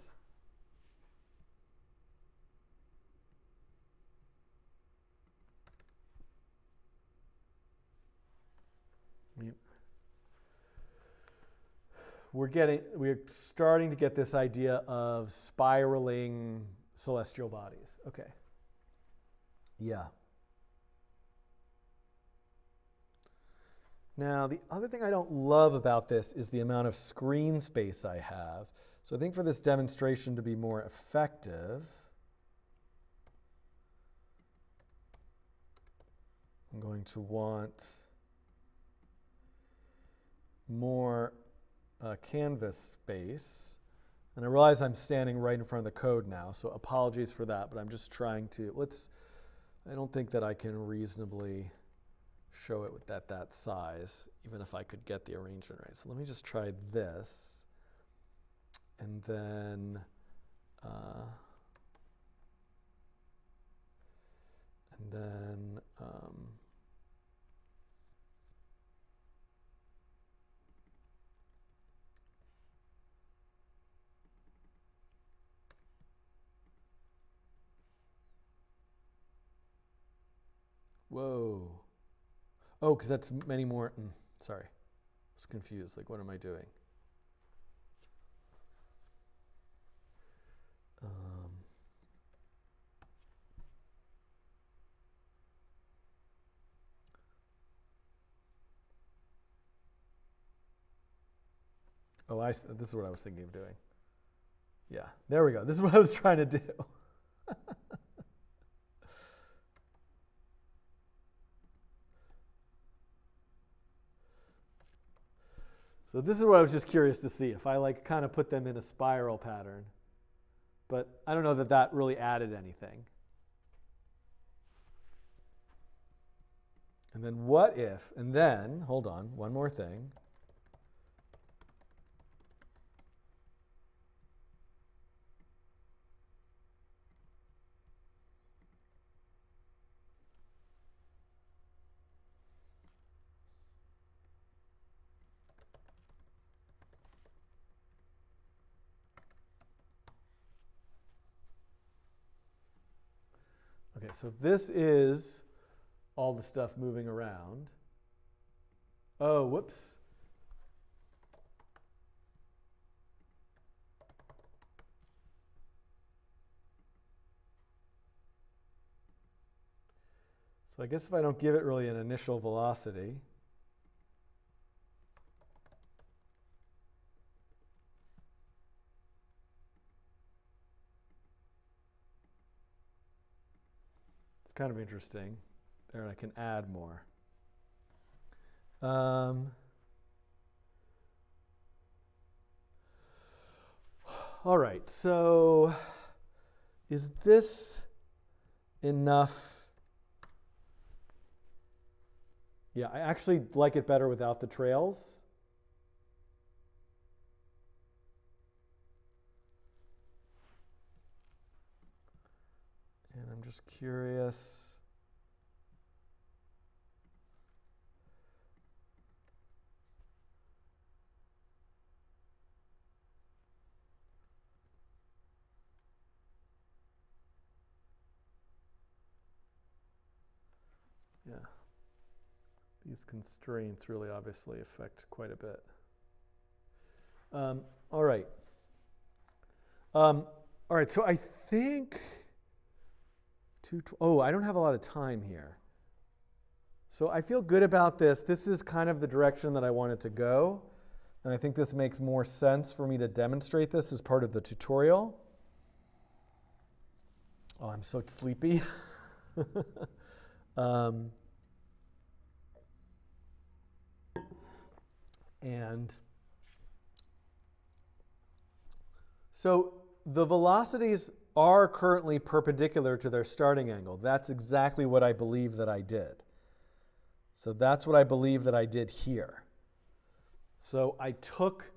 We're starting to get this idea of spiraling celestial bodies. Okay. Yeah. Now, the other thing I don't love about this is the amount of screen space I have. So I think for this demonstration to be more effective, I'm going to want more canvas space. And I realize I'm standing right in front of the code now, so apologies for that, but I'm just trying to, I don't think that I can reasonably show it with that size, even if I could get the arrangement right. So let me just try this. And then, whoa. Oh, because that's many more. Sorry, I was confused. Like, what am I doing? Oh, this is what I was thinking of doing. Yeah, there we go. This is what I was trying to do. So this is what I was just curious to see, if I like kind of put them in a spiral pattern. But I don't know that that really added anything. And then what if, and then, hold on, one more thing. Okay, so if this is all the stuff moving around. Oh, whoops. So I guess if I don't give it really an initial velocity, it's kind of interesting. There, I can add more. All right, so is this enough? Yeah, I actually like it better without the trails. And I'm just curious. Yeah. These constraints really obviously affect quite a bit. All right. All right, so I think, I don't have a lot of time here. So I feel good about this. This is kind of the direction that I wanted to go. And I think this makes more sense for me to demonstrate this as part of the tutorial. Oh, I'm so sleepy. And so the velocities are currently perpendicular to their starting angle. That's exactly what I believe that I did. So that's what I believe that I did here. So I took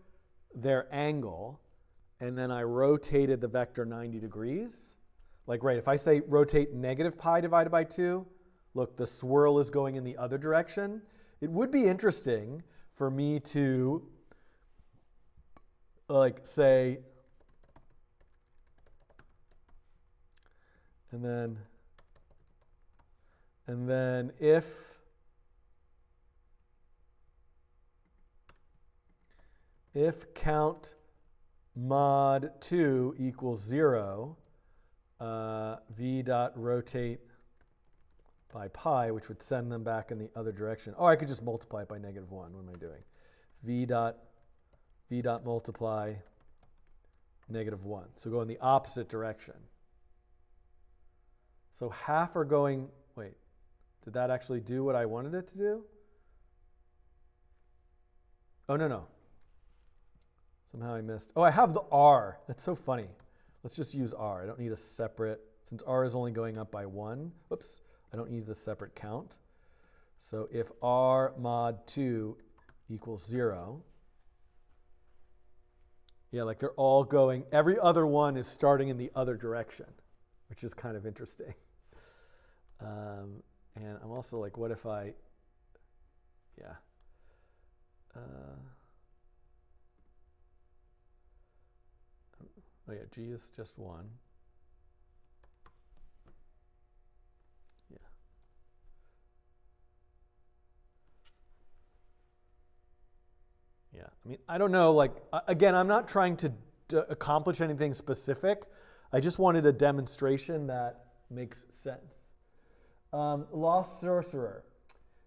their angle and then I rotated the vector 90 degrees. Like, right, if I say rotate negative pi divided by 2, look, the swirl is going in the other direction. It would be interesting for me to, like, say, and then if count mod 2 equals 0, v dot rotate by pi, which would send them back in the other direction. Oh, I could just multiply it by -1. What am I doing? v dot multiply -1. So go in the opposite direction. So half are going, wait, did that actually do what I wanted it to do? Oh, no. Somehow I missed. Oh, I have the r. That's so funny. Let's just use r. I don't need a separate, since r is only going up by 1. Whoops, I don't use the separate count. So if r mod 2 equals 0, yeah, like they're all going, every other one is starting in the other direction, which is kind of interesting. And I'm also like, what if I, yeah. Oh yeah, g is just 1. Yeah. Yeah, I mean, I don't know, like, again, I'm not trying to accomplish anything specific. I just wanted a demonstration that makes sense. Lost Sorcerer.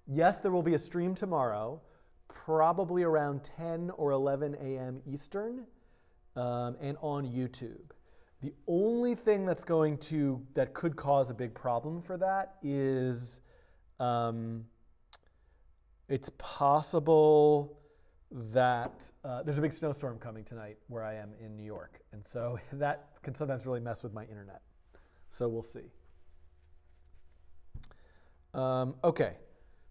Yes, there will be a stream tomorrow, probably around 10 or 11 a.m. Eastern, and on YouTube. The only thing that could cause a big problem for that is it's possible that there's a big snowstorm coming tonight where I am in New York. And so that can sometimes really mess with my internet. So we'll see. Okay,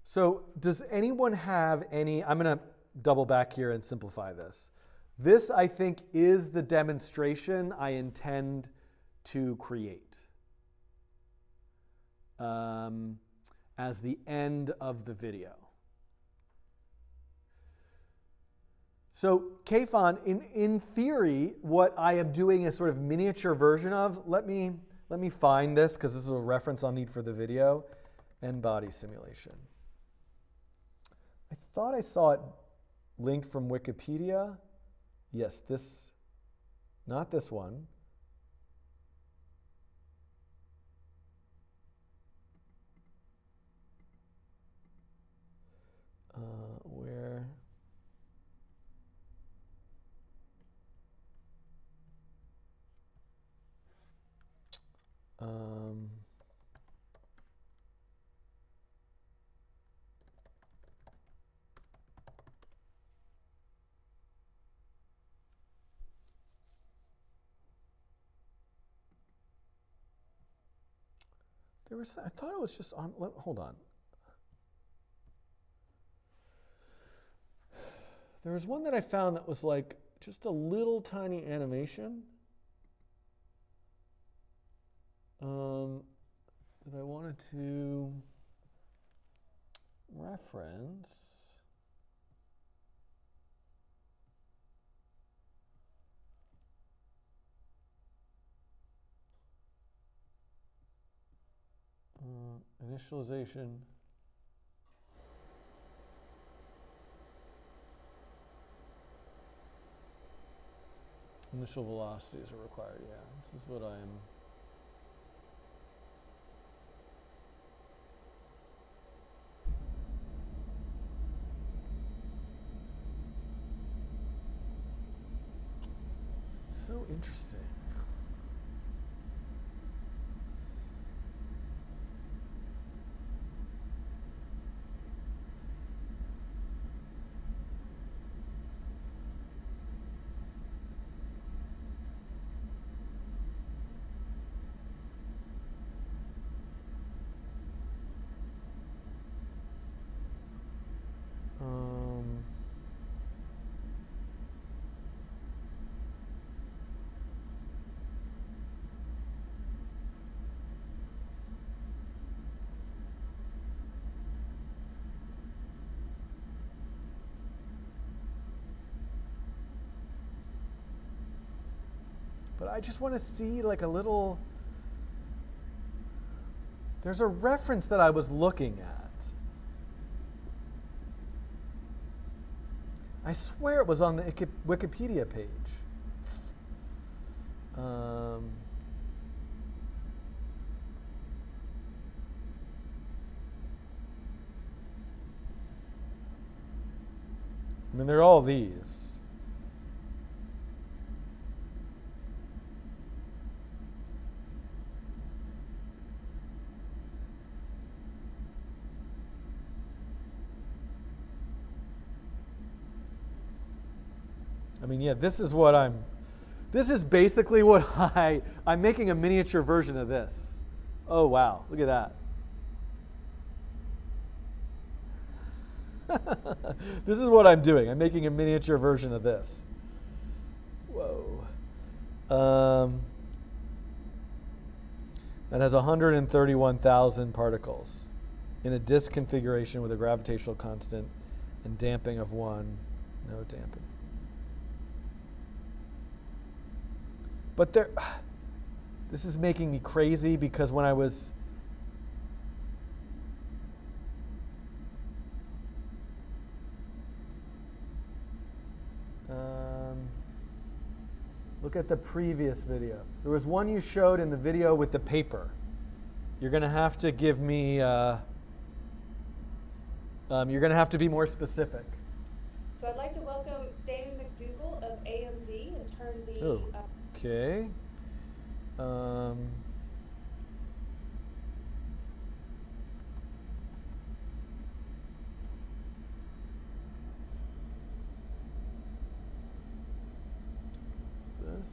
so does anyone have any, I'm going to double back here and simplify this. This, I think, is the demonstration I intend to create as the end of the video. So Kfon, in theory, what I am doing is sort of miniature version of, let me find this because this is a reference I'll need for the video, n-body simulation. I thought I saw it linked from Wikipedia. Yes, this, not this one. Where? I thought it was just on, hold on. There was one that I found that was like just a little tiny animation that I wanted to reference. Initialization. Initial velocities are required, yeah. This is what I'm... It's so interesting. But I just want to see like a little... There's a reference that I was looking at. I swear it was on the Wikipedia page. I mean, they're all these. I mean, yeah, this is basically what I'm making a miniature version of this. Oh, wow, look at that. This is what I'm doing. I'm making a miniature version of this. Whoa. That has 131,000 particles in a disk configuration with a gravitational constant and damping of 1. No damping. But this is making me crazy because when I was... look at the previous video. There was one you showed in the video with the paper. You're going to have to give me... you're going to have to be more specific. So I'd like to welcome Damon McDougall of AMD and turn the... Oh. Okay. This.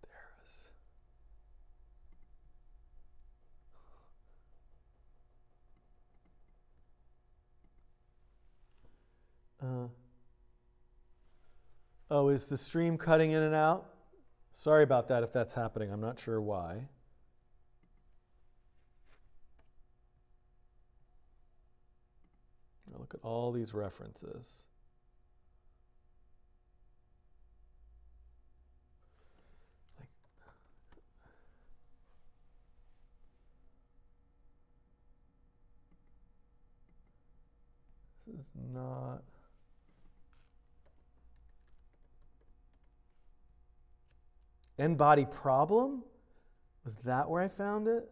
There is. Oh, is the stream cutting in and out? Sorry about that if that's happening. I'm not sure why. Now look at all these references. This is not... N-body problem? Was that where I found it?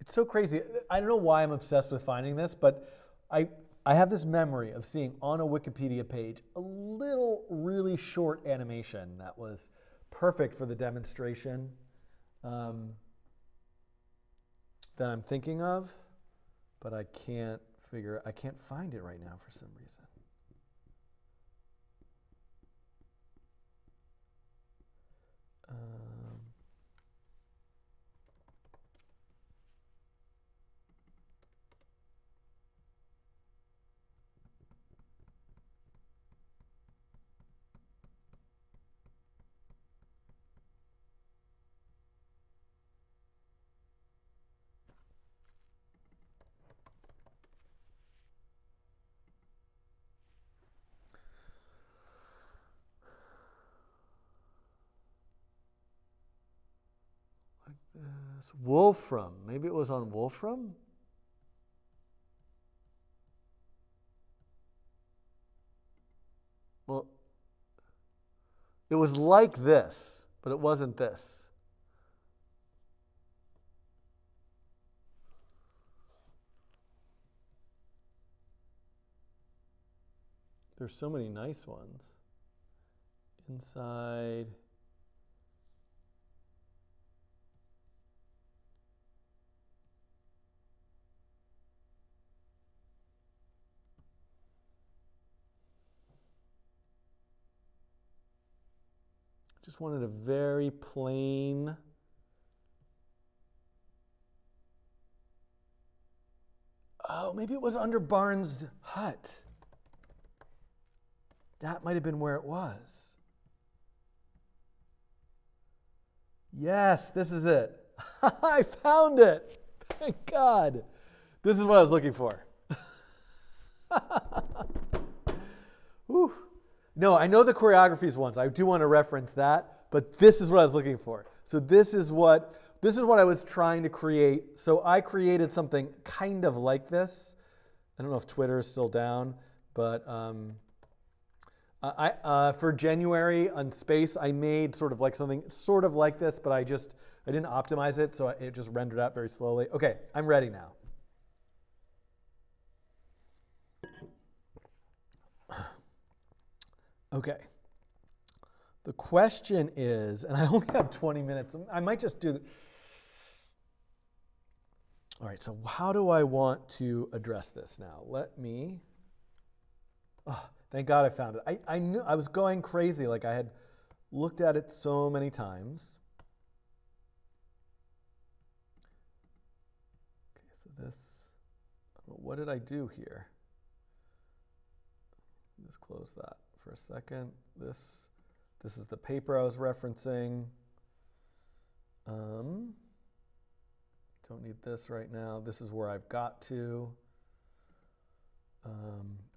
It's so crazy. I don't know why I'm obsessed with finding this, but I have this memory of seeing on a Wikipedia page a little really short animation that was perfect for the demonstration that I'm thinking of, but I can't find it right now for some reason. It's Wolfram. Maybe it was on Wolfram? Well, it was like this, but it wasn't this. There's so many nice ones. Inside. Just wanted a very plain. Oh, maybe it was under Barnes' hut. That might have been where it was. Yes, this is it. I found it. Thank God. This is what I was looking for. Whew. No, I know the choreographies ones. I do want to reference that, but this is what I was looking for. So this is what I was trying to create. So I created something kind of like this. I don't know if Twitter is still down, but for January on Space, I made sort of like something sort of like this, but I didn't optimize it, so it just rendered out very slowly. Okay, I'm ready now. Okay. The question is, and I only have 20 minutes. I might just do. All right. So how do I want to address this now? Let me. Oh, thank God I found it. I knew I was going crazy. Like I had looked at it so many times. Okay. So this. What did I do here? Just close that for a second. This is the paper I was referencing. Don't need this right now. This is where I've got to.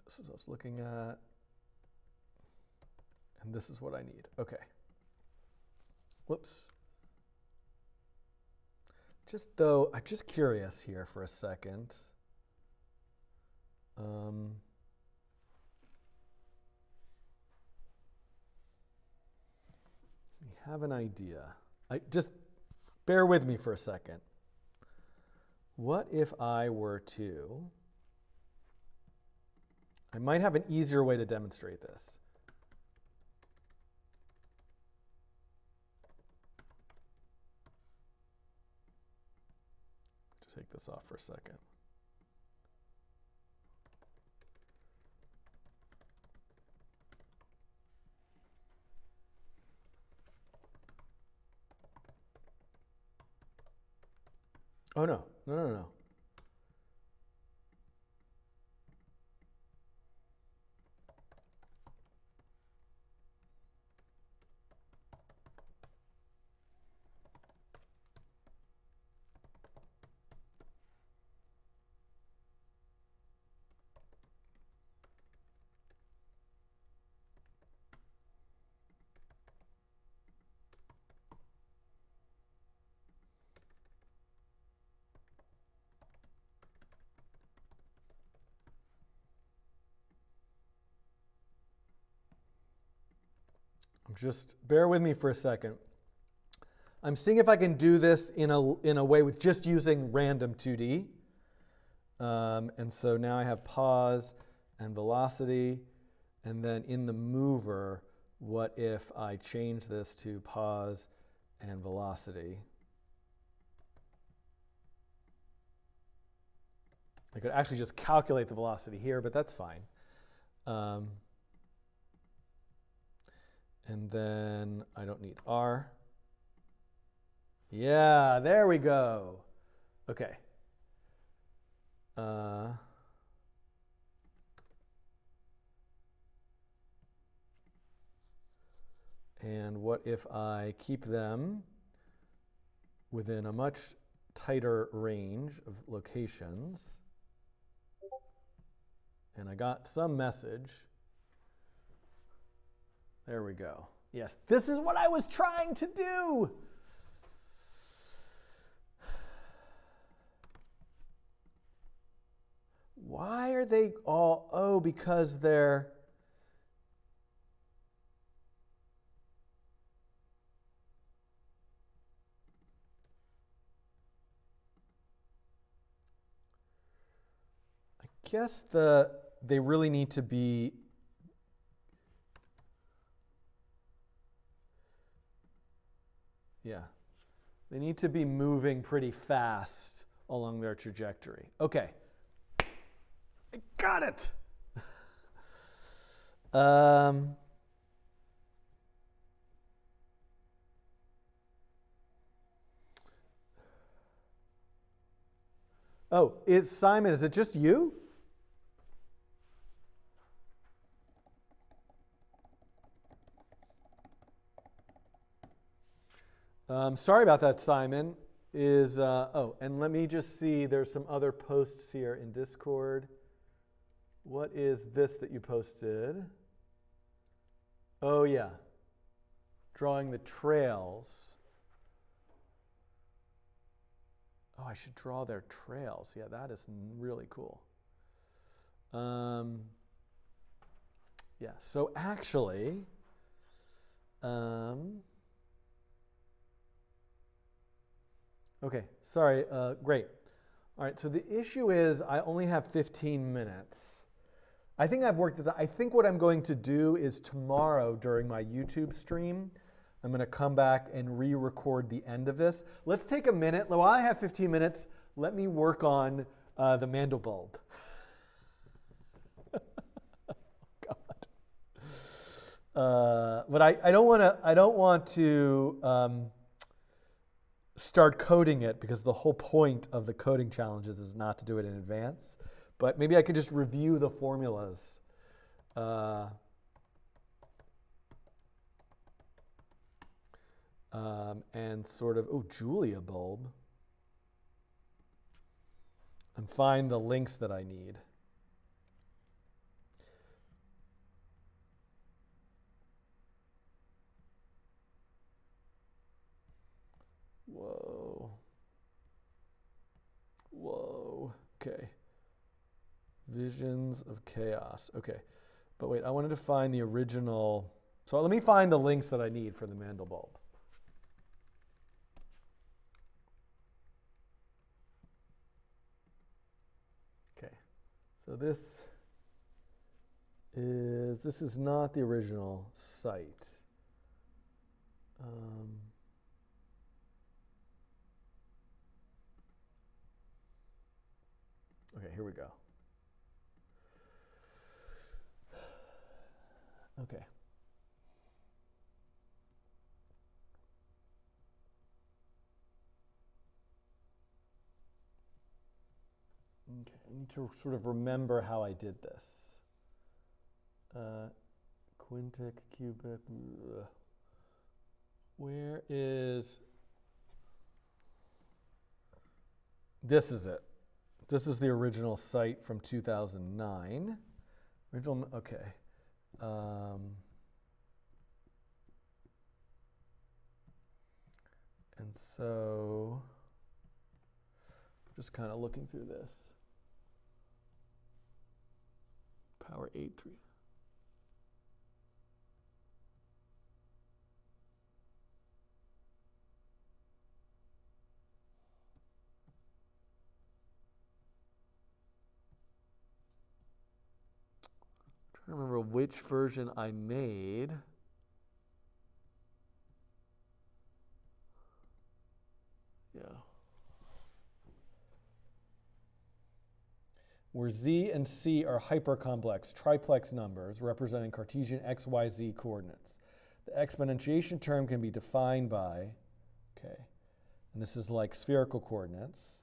This is what I was looking at. And this is what I need. Okay. Whoops. I'm just curious here for a second. I have an idea. Just bear with me for a second. What if I were to... I might have an easier way to demonstrate this. Just take this off for a second. Oh, no. Just bear with me for a second. I'm seeing if I can do this in a way with just using random 2D. And so now I have pause and velocity. And then in the mover, what if I change this to pause and velocity? I could actually just calculate the velocity here, but that's fine. And then I don't need R. Yeah, there we go. Okay. And what if I keep them within a much tighter range of locations? And I got some message. There we go. Yes, this is what I was trying to do. Why are they all O? Because they're... I guess they really need to be... Yeah. They need to be moving pretty fast along their trajectory. Okay. I got it. Oh, Simon, is it just you? Sorry about that, Simon. And let me just see, there's some other posts here in Discord. What is this that you posted? Oh, yeah. Drawing the trails. Oh, I should draw their trails. Yeah, that is really cool. Yeah, so actually, okay, sorry, great. All right, so the issue is I only have 15 minutes. I think I've worked this out. I think what I'm going to do is tomorrow during my YouTube stream, I'm going to come back and re-record the end of this. Let's take a minute. While I have 15 minutes, let me work on the Mandelbulb. God. But I don't want to start coding it because the whole point of the coding challenges is not to do it in advance. But maybe I could just review the formulas. And sort of, Julia bulb. And find the links that I need. Whoa. Okay. Visions of Chaos. Okay. But wait, I wanted to find the original. So let me find the links that I need for the Mandelbulb. Okay. So this is not the original site. Okay, here we go. Okay. Okay, I need to sort of remember how I did this. Quintic, cubic. Where is... This is it. This is the original site from 2009. Okay. And so, just kind of looking through this. Power 8.3. Trying to remember which version I made. Yeah. Where Z and C are hypercomplex triplex numbers representing Cartesian x, y, z coordinates. The exponentiation term can be defined by, okay, and this is like spherical coordinates.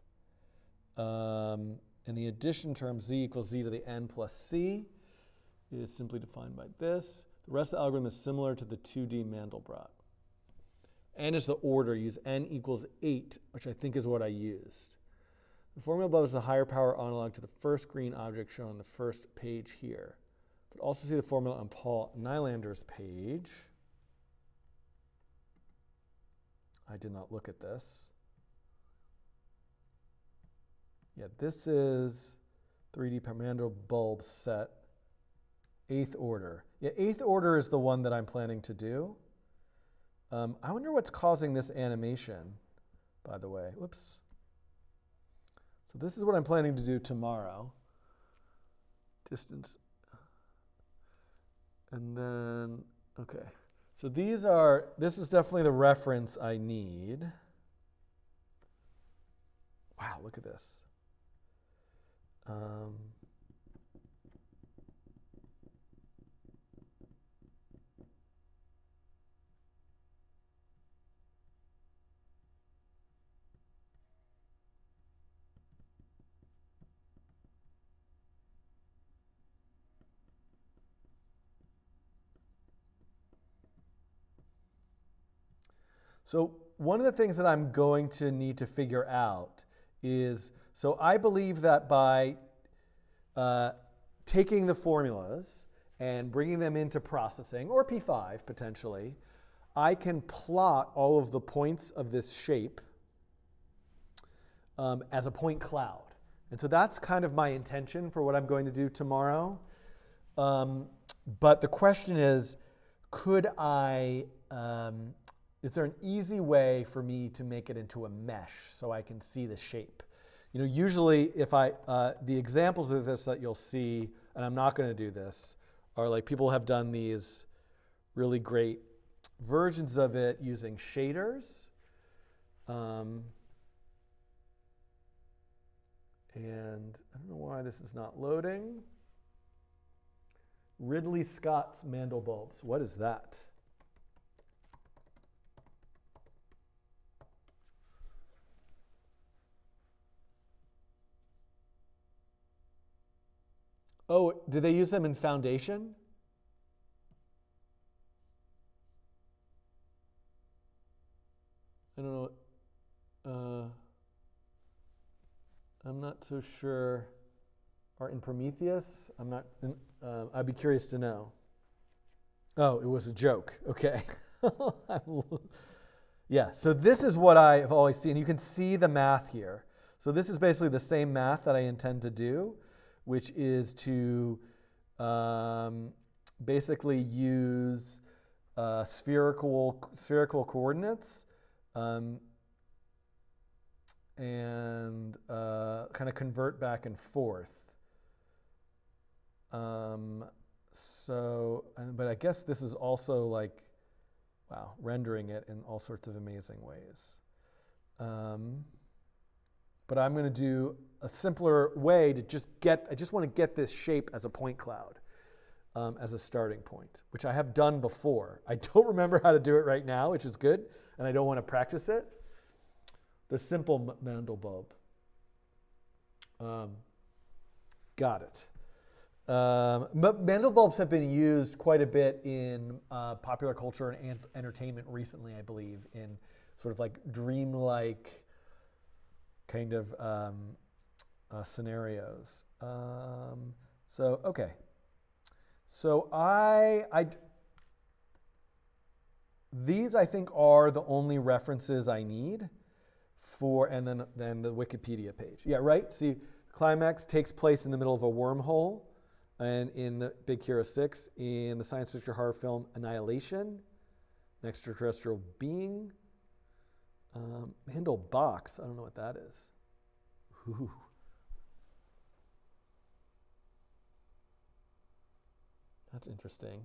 And the addition term z equals z to the n plus c is simply defined by this. The rest of the algorithm is similar to the 2D Mandelbrot. N is the order. Use n equals 8, which I think is what I used. The formula above is the higher power analog to the first green object shown on the first page here. But also see the formula on Paul Nylander's page. I did not look at this. Yeah, this is 3D Mandel bulb set. 8th order. Yeah, 8th order is the one that I'm planning to do. I wonder what's causing this animation, by the way. Whoops. So this is what I'm planning to do tomorrow. Distance. And then, okay. So this is definitely the reference I need. Wow, look at this. So one of the things that I'm going to need to figure out is, so I believe that by taking the formulas and bringing them into processing, or P5 potentially, I can plot all of the points of this shape as a point cloud. And so that's kind of my intention for what I'm going to do tomorrow. But the question is, is there an easy way for me to make it into a mesh so I can see the shape? You know, usually if the examples of this that you'll see, and I'm not going to do this, are like people have done these really great versions of it using shaders. And I don't know why this is not loading. Ridley Scott's Mandel bulbs. What is that? Oh, did they use them in Foundation? I don't know. I'm not so sure. Or in Prometheus? I'd be curious to know. Oh, it was a joke. Okay. Yeah, so this is what I've always seen. You can see the math here. So this is basically the same math that I intend to do, which is to basically use spherical coordinates and kind of convert back and forth. But I guess this is also like, wow, rendering it in all sorts of amazing ways. But I'm going to do a simpler way to I just want to get this shape as a point cloud, as a starting point, which I have done before. I don't remember how to do it right now, which is good, and I don't want to practice it. The simple Mandel bulb. Got it. Mandel bulbs have been used quite a bit in popular culture and entertainment recently, I believe, in sort of like dreamlike kind of scenarios. Okay. So these I think are the only references I need and then the Wikipedia page. Yeah, right? See, climax takes place in the middle of a wormhole, and in the Big Hero 6, in the science fiction horror film Annihilation, an extraterrestrial being. Mandel box, I don't know what that is. Ooh. That's interesting.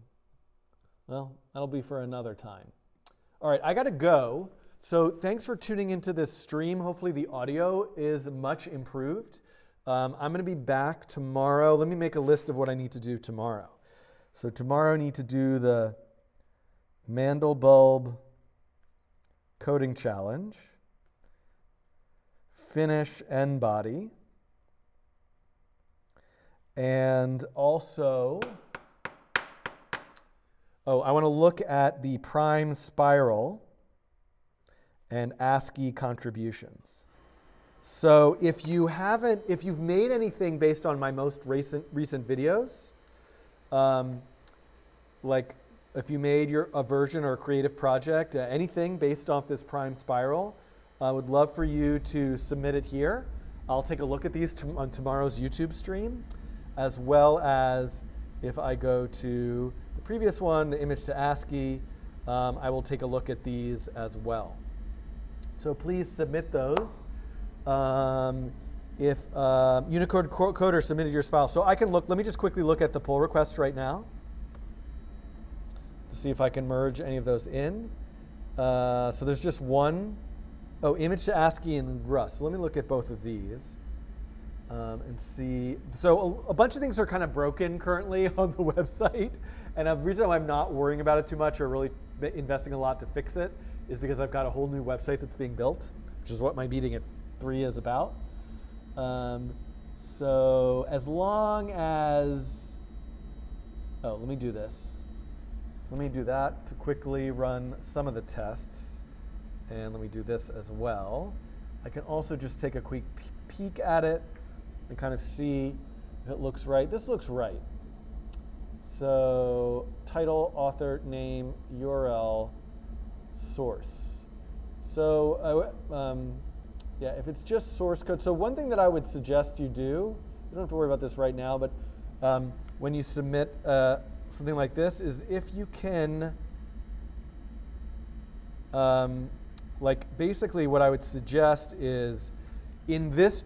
Well, that'll be for another time. All right, I got to go. So thanks for tuning into this stream. Hopefully the audio is much improved. I'm going to be back tomorrow. Let me make a list of what I need to do tomorrow. So tomorrow I need to do the Mandel bulb coding challenge, finish N-body, and also, I want to look at the prime spiral and ASCII contributions. So if you've made anything based on my most recent videos, like if you made a version or a creative project, anything based off this prime spiral, I would love for you to submit it here. I'll take a look at these on tomorrow's YouTube stream, as well as if I go to the previous one, the image to ASCII, I will take a look at these as well. So please submit those. If Unicode Coder submitted your file. So I can look, let me just quickly look at the pull requests right now to see if I can merge any of those in. So there's just one. Oh, image to ASCII and Rust. So let me look at both of these and see. So a bunch of things are kind of broken currently on the website. And the reason why I'm not worrying about it too much or really investing a lot to fix it is because I've got a whole new website that's being built, which is what my meeting at 3 is about. So as long as, oh, let me do this. Let me do that to quickly run some of the tests. And let me do this as well. I can also just take a quick peek at it and kind of see if it looks right. This looks right. So title, author, name, URL, source. So yeah, if it's just source code. So one thing that I would suggest you do, you don't have to worry about this right now, but when you submit something like this is if you can, like basically what I would suggest is in this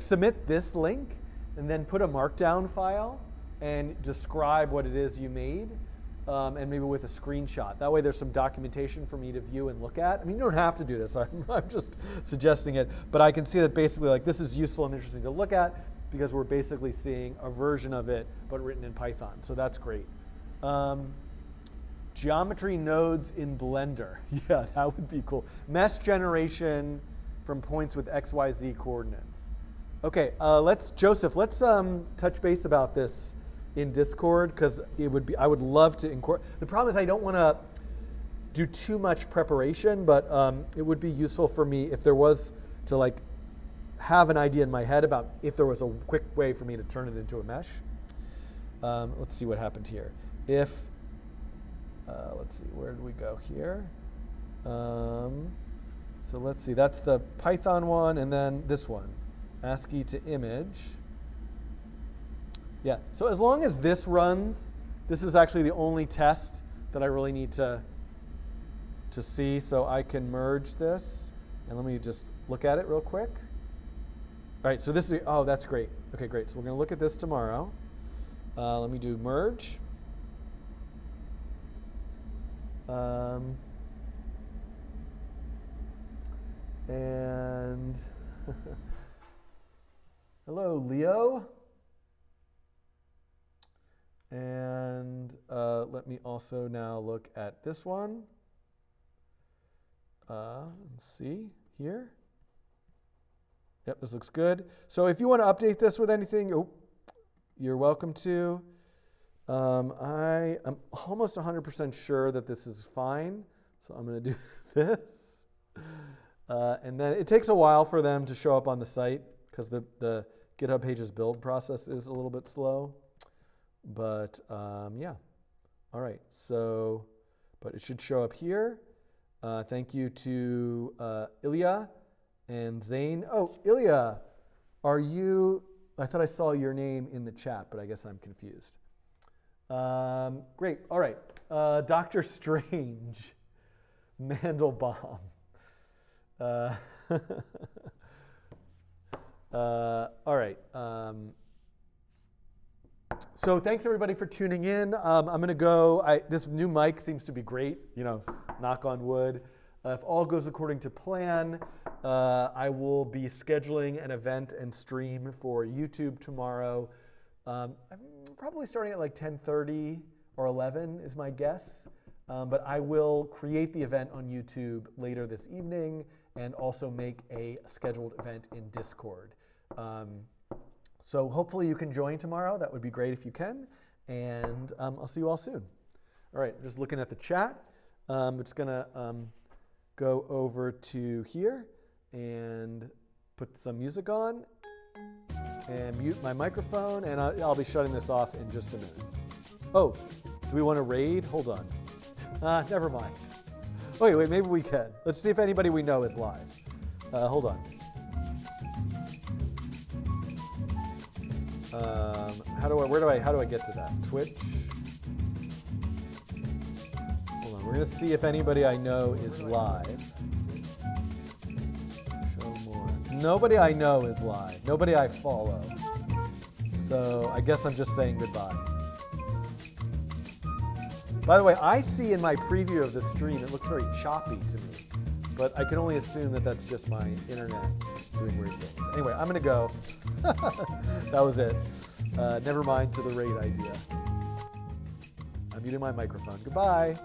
submit this link and then put a markdown file and describe what it is you made. And maybe with a screenshot. That way there's some documentation for me to view and look at. I mean, you don't have to do this. I'm just suggesting it. But I can see that basically like this is useful and interesting to look at because we're basically seeing a version of it but written in Python. So that's great. Geometry nodes in Blender. Yeah, that would be cool. Mesh generation from points with XYZ coordinates. Okay, Joseph, let's touch base about this in Discord, because I would love to incorporate. The problem is I don't want to do too much preparation, but it would be useful for me if there was to like have an idea in my head about if there was a quick way for me to turn it into a mesh. Let's see what happened here. If let's see, where did we go here? So let's see, that's the Python one, and then this one, ASCII to image. Yeah, so as long as this runs, this is actually the only test that I really need to see, so I can merge this. And let me just look at it real quick. All right, so this is, oh, that's great. Okay, great. So we're going to look at this tomorrow. Let me do merge. And hello, Leo. And let me also now look at this one. Let's see here. Yep, this looks good. So if you want to update this with anything, you're welcome to. I am almost 100% sure that this is fine. So I'm going to do this. And then it takes a while for them to show up on the site because the GitHub Pages build process is a little bit slow. But yeah, all right. So, but it should show up here. Thank you to Ilya and Zane. Oh, Ilya, are you? I thought I saw your name in the chat, but I guess I'm confused. Great. All right. Dr. Strange, Mandelbaum. All right. So thanks everybody for tuning in. I'm going to go. This new mic seems to be great. You know, knock on wood. If all goes according to plan, I will be scheduling an event and stream for YouTube tomorrow. I'm probably starting at like 10:30 or 11 is my guess. But I will create the event on YouTube later this evening and also make a scheduled event in Discord. So hopefully you can join tomorrow. That would be great if you can. And I'll see you all soon. All right, just looking at the chat. I'm just going to go over to here and put some music on and mute my microphone. And I'll be shutting this off in just a minute. Oh, do we want to raid? Hold on. Never mind. Wait, maybe we can. Let's see if anybody we know is live. Hold on. How do I get to that? Twitch. Hold on. We're gonna see if anybody I know is live. Show more. Nobody I know is live. Nobody I follow. So I guess I'm just saying goodbye. By the way, I see in my preview of the stream, it looks very choppy to me. But I can only assume that that's just my internet doing weird things. Anyway, I'm gonna go. That was it. Never mind to the raid idea. I'm muting my microphone. Goodbye.